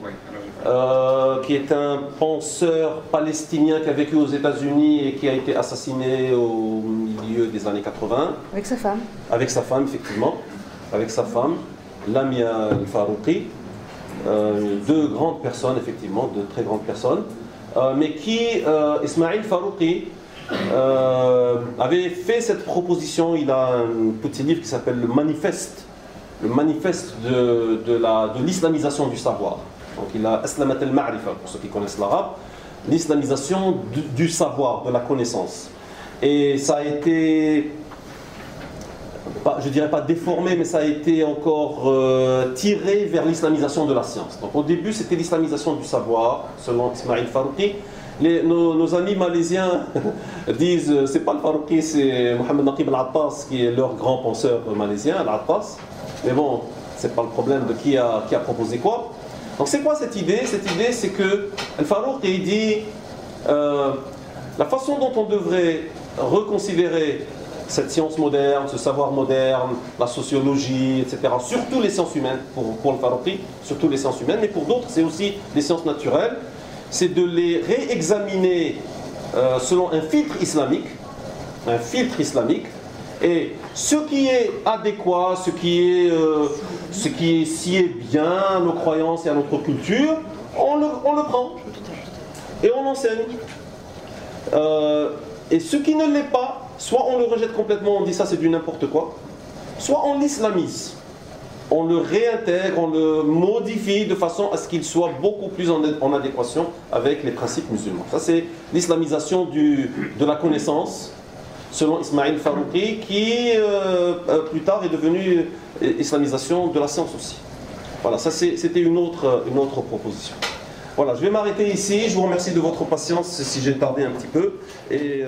qui est un penseur palestinien qui a vécu aux États-Unis et qui a été assassiné au milieu des années 80. Avec sa femme. Avec sa femme, effectivement. Avec sa femme, Lamia al-Farouqi. Deux grandes personnes, effectivement, deux très grandes personnes. Mais Ismail al-Farouqi avait fait cette proposition. Il a un petit livre qui s'appelle le Manifeste de l'islamisation du savoir. Donc il a Aslamat al-Ma'rifa, pour ceux qui connaissent l'arabe, l'islamisation du savoir, de la connaissance. Et ça a été, je dirais pas déformé, mais ça a été encore tiré vers l'islamisation de la science. Donc au début c'était l'islamisation du savoir, selon Ismail Farouqi. Nos amis malaisiens disent, c'est pas le Farouqi, c'est Mohamed Naqib al-Attas qui est leur grand penseur malaisien, al-Attas. Mais bon, c'est pas le problème de qui a proposé quoi. Donc c'est quoi cette idée? Cette idée, c'est que Al-Farouqi dit la façon dont on devrait reconsidérer cette science moderne, ce savoir moderne, la sociologie, etc., surtout les sciences humaines, pour Al-Farouqi, surtout les sciences humaines, mais pour d'autres, c'est aussi les sciences naturelles, c'est de les réexaminer selon un filtre islamique, et ce qui est adéquat, ce qui sied bien à nos croyances et à notre culture, on le prend et on l'enseigne. Et ce qui ne l'est pas, soit on le rejette complètement, on dit ça c'est du n'importe quoi, soit on l'islamise, on le réintègre, on le modifie de façon à ce qu'il soit beaucoup plus en adéquation avec les principes musulmans. Ça c'est l'islamisation de la connaissance, selon Ismail Farouqi, qui plus tard est devenu islamisation de la science aussi. Voilà, ça c'était une autre proposition. Voilà, je vais m'arrêter ici. Je vous remercie de votre patience si j'ai tardé un petit peu. Et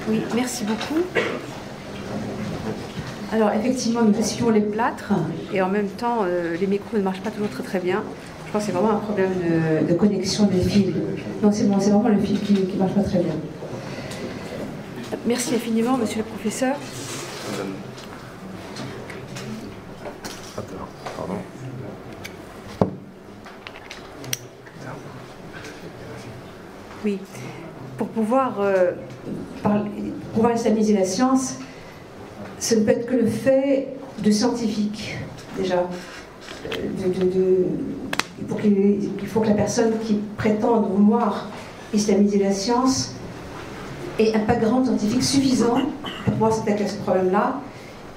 oui, merci beaucoup. Alors effectivement, nous essuyons les plâtres et en même temps, les micros ne marchent pas toujours très bien. Je pense que c'est vraiment un problème de connexion des fils. Non, c'est vraiment le fil qui ne marche pas très bien. Merci infiniment, monsieur le professeur. Pardon. Oui. pour pouvoir islamiser la science, ce ne peut être que le fait de scientifiques, déjà. Il faut que la personne qui prétende vouloir islamiser la science ait un background scientifique suffisant pour pouvoir s'attaquer à ce problème-là.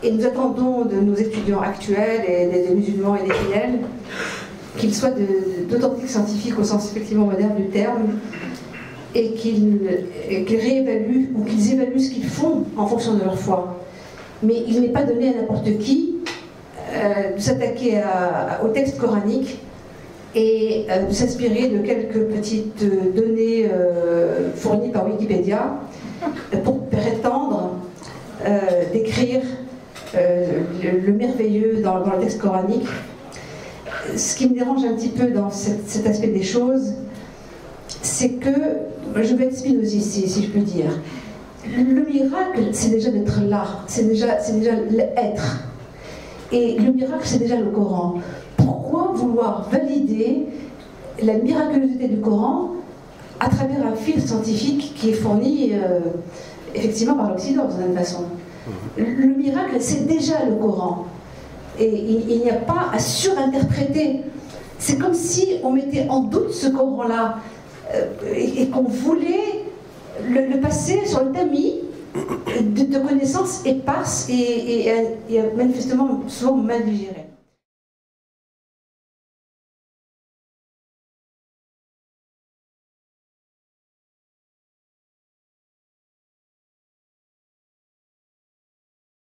Et nous attendons de nos étudiants actuels et des musulmans et des fidèles qu'ils soient d'authentiques scientifiques au sens effectivement moderne du terme, et qu'ils réévaluent ou qu'ils évaluent ce qu'ils font en fonction de leur foi. Mais il n'est pas donné à n'importe qui de s'attaquer au texte coranique et de s'inspirer de quelques petites données fournies par Wikipédia pour prétendre décrire le merveilleux dans le texte coranique. Ce qui me dérange un petit peu dans cet aspect des choses, c'est que, je vais être spinoziste si je peux dire, le miracle c'est déjà d'être là, c'est déjà l'être. Et le miracle c'est déjà le Coran. Pourquoi vouloir valider la miraculosité du Coran à travers un fil scientifique qui est fourni effectivement par l'Occident de certaine façon? Le miracle c'est déjà le Coran. Et il n'y a pas à surinterpréter. C'est comme si on mettait en doute ce Coran-là et qu'on voulait le passer sur le tamis de connaissances éparses et manifestement souvent mal digérées.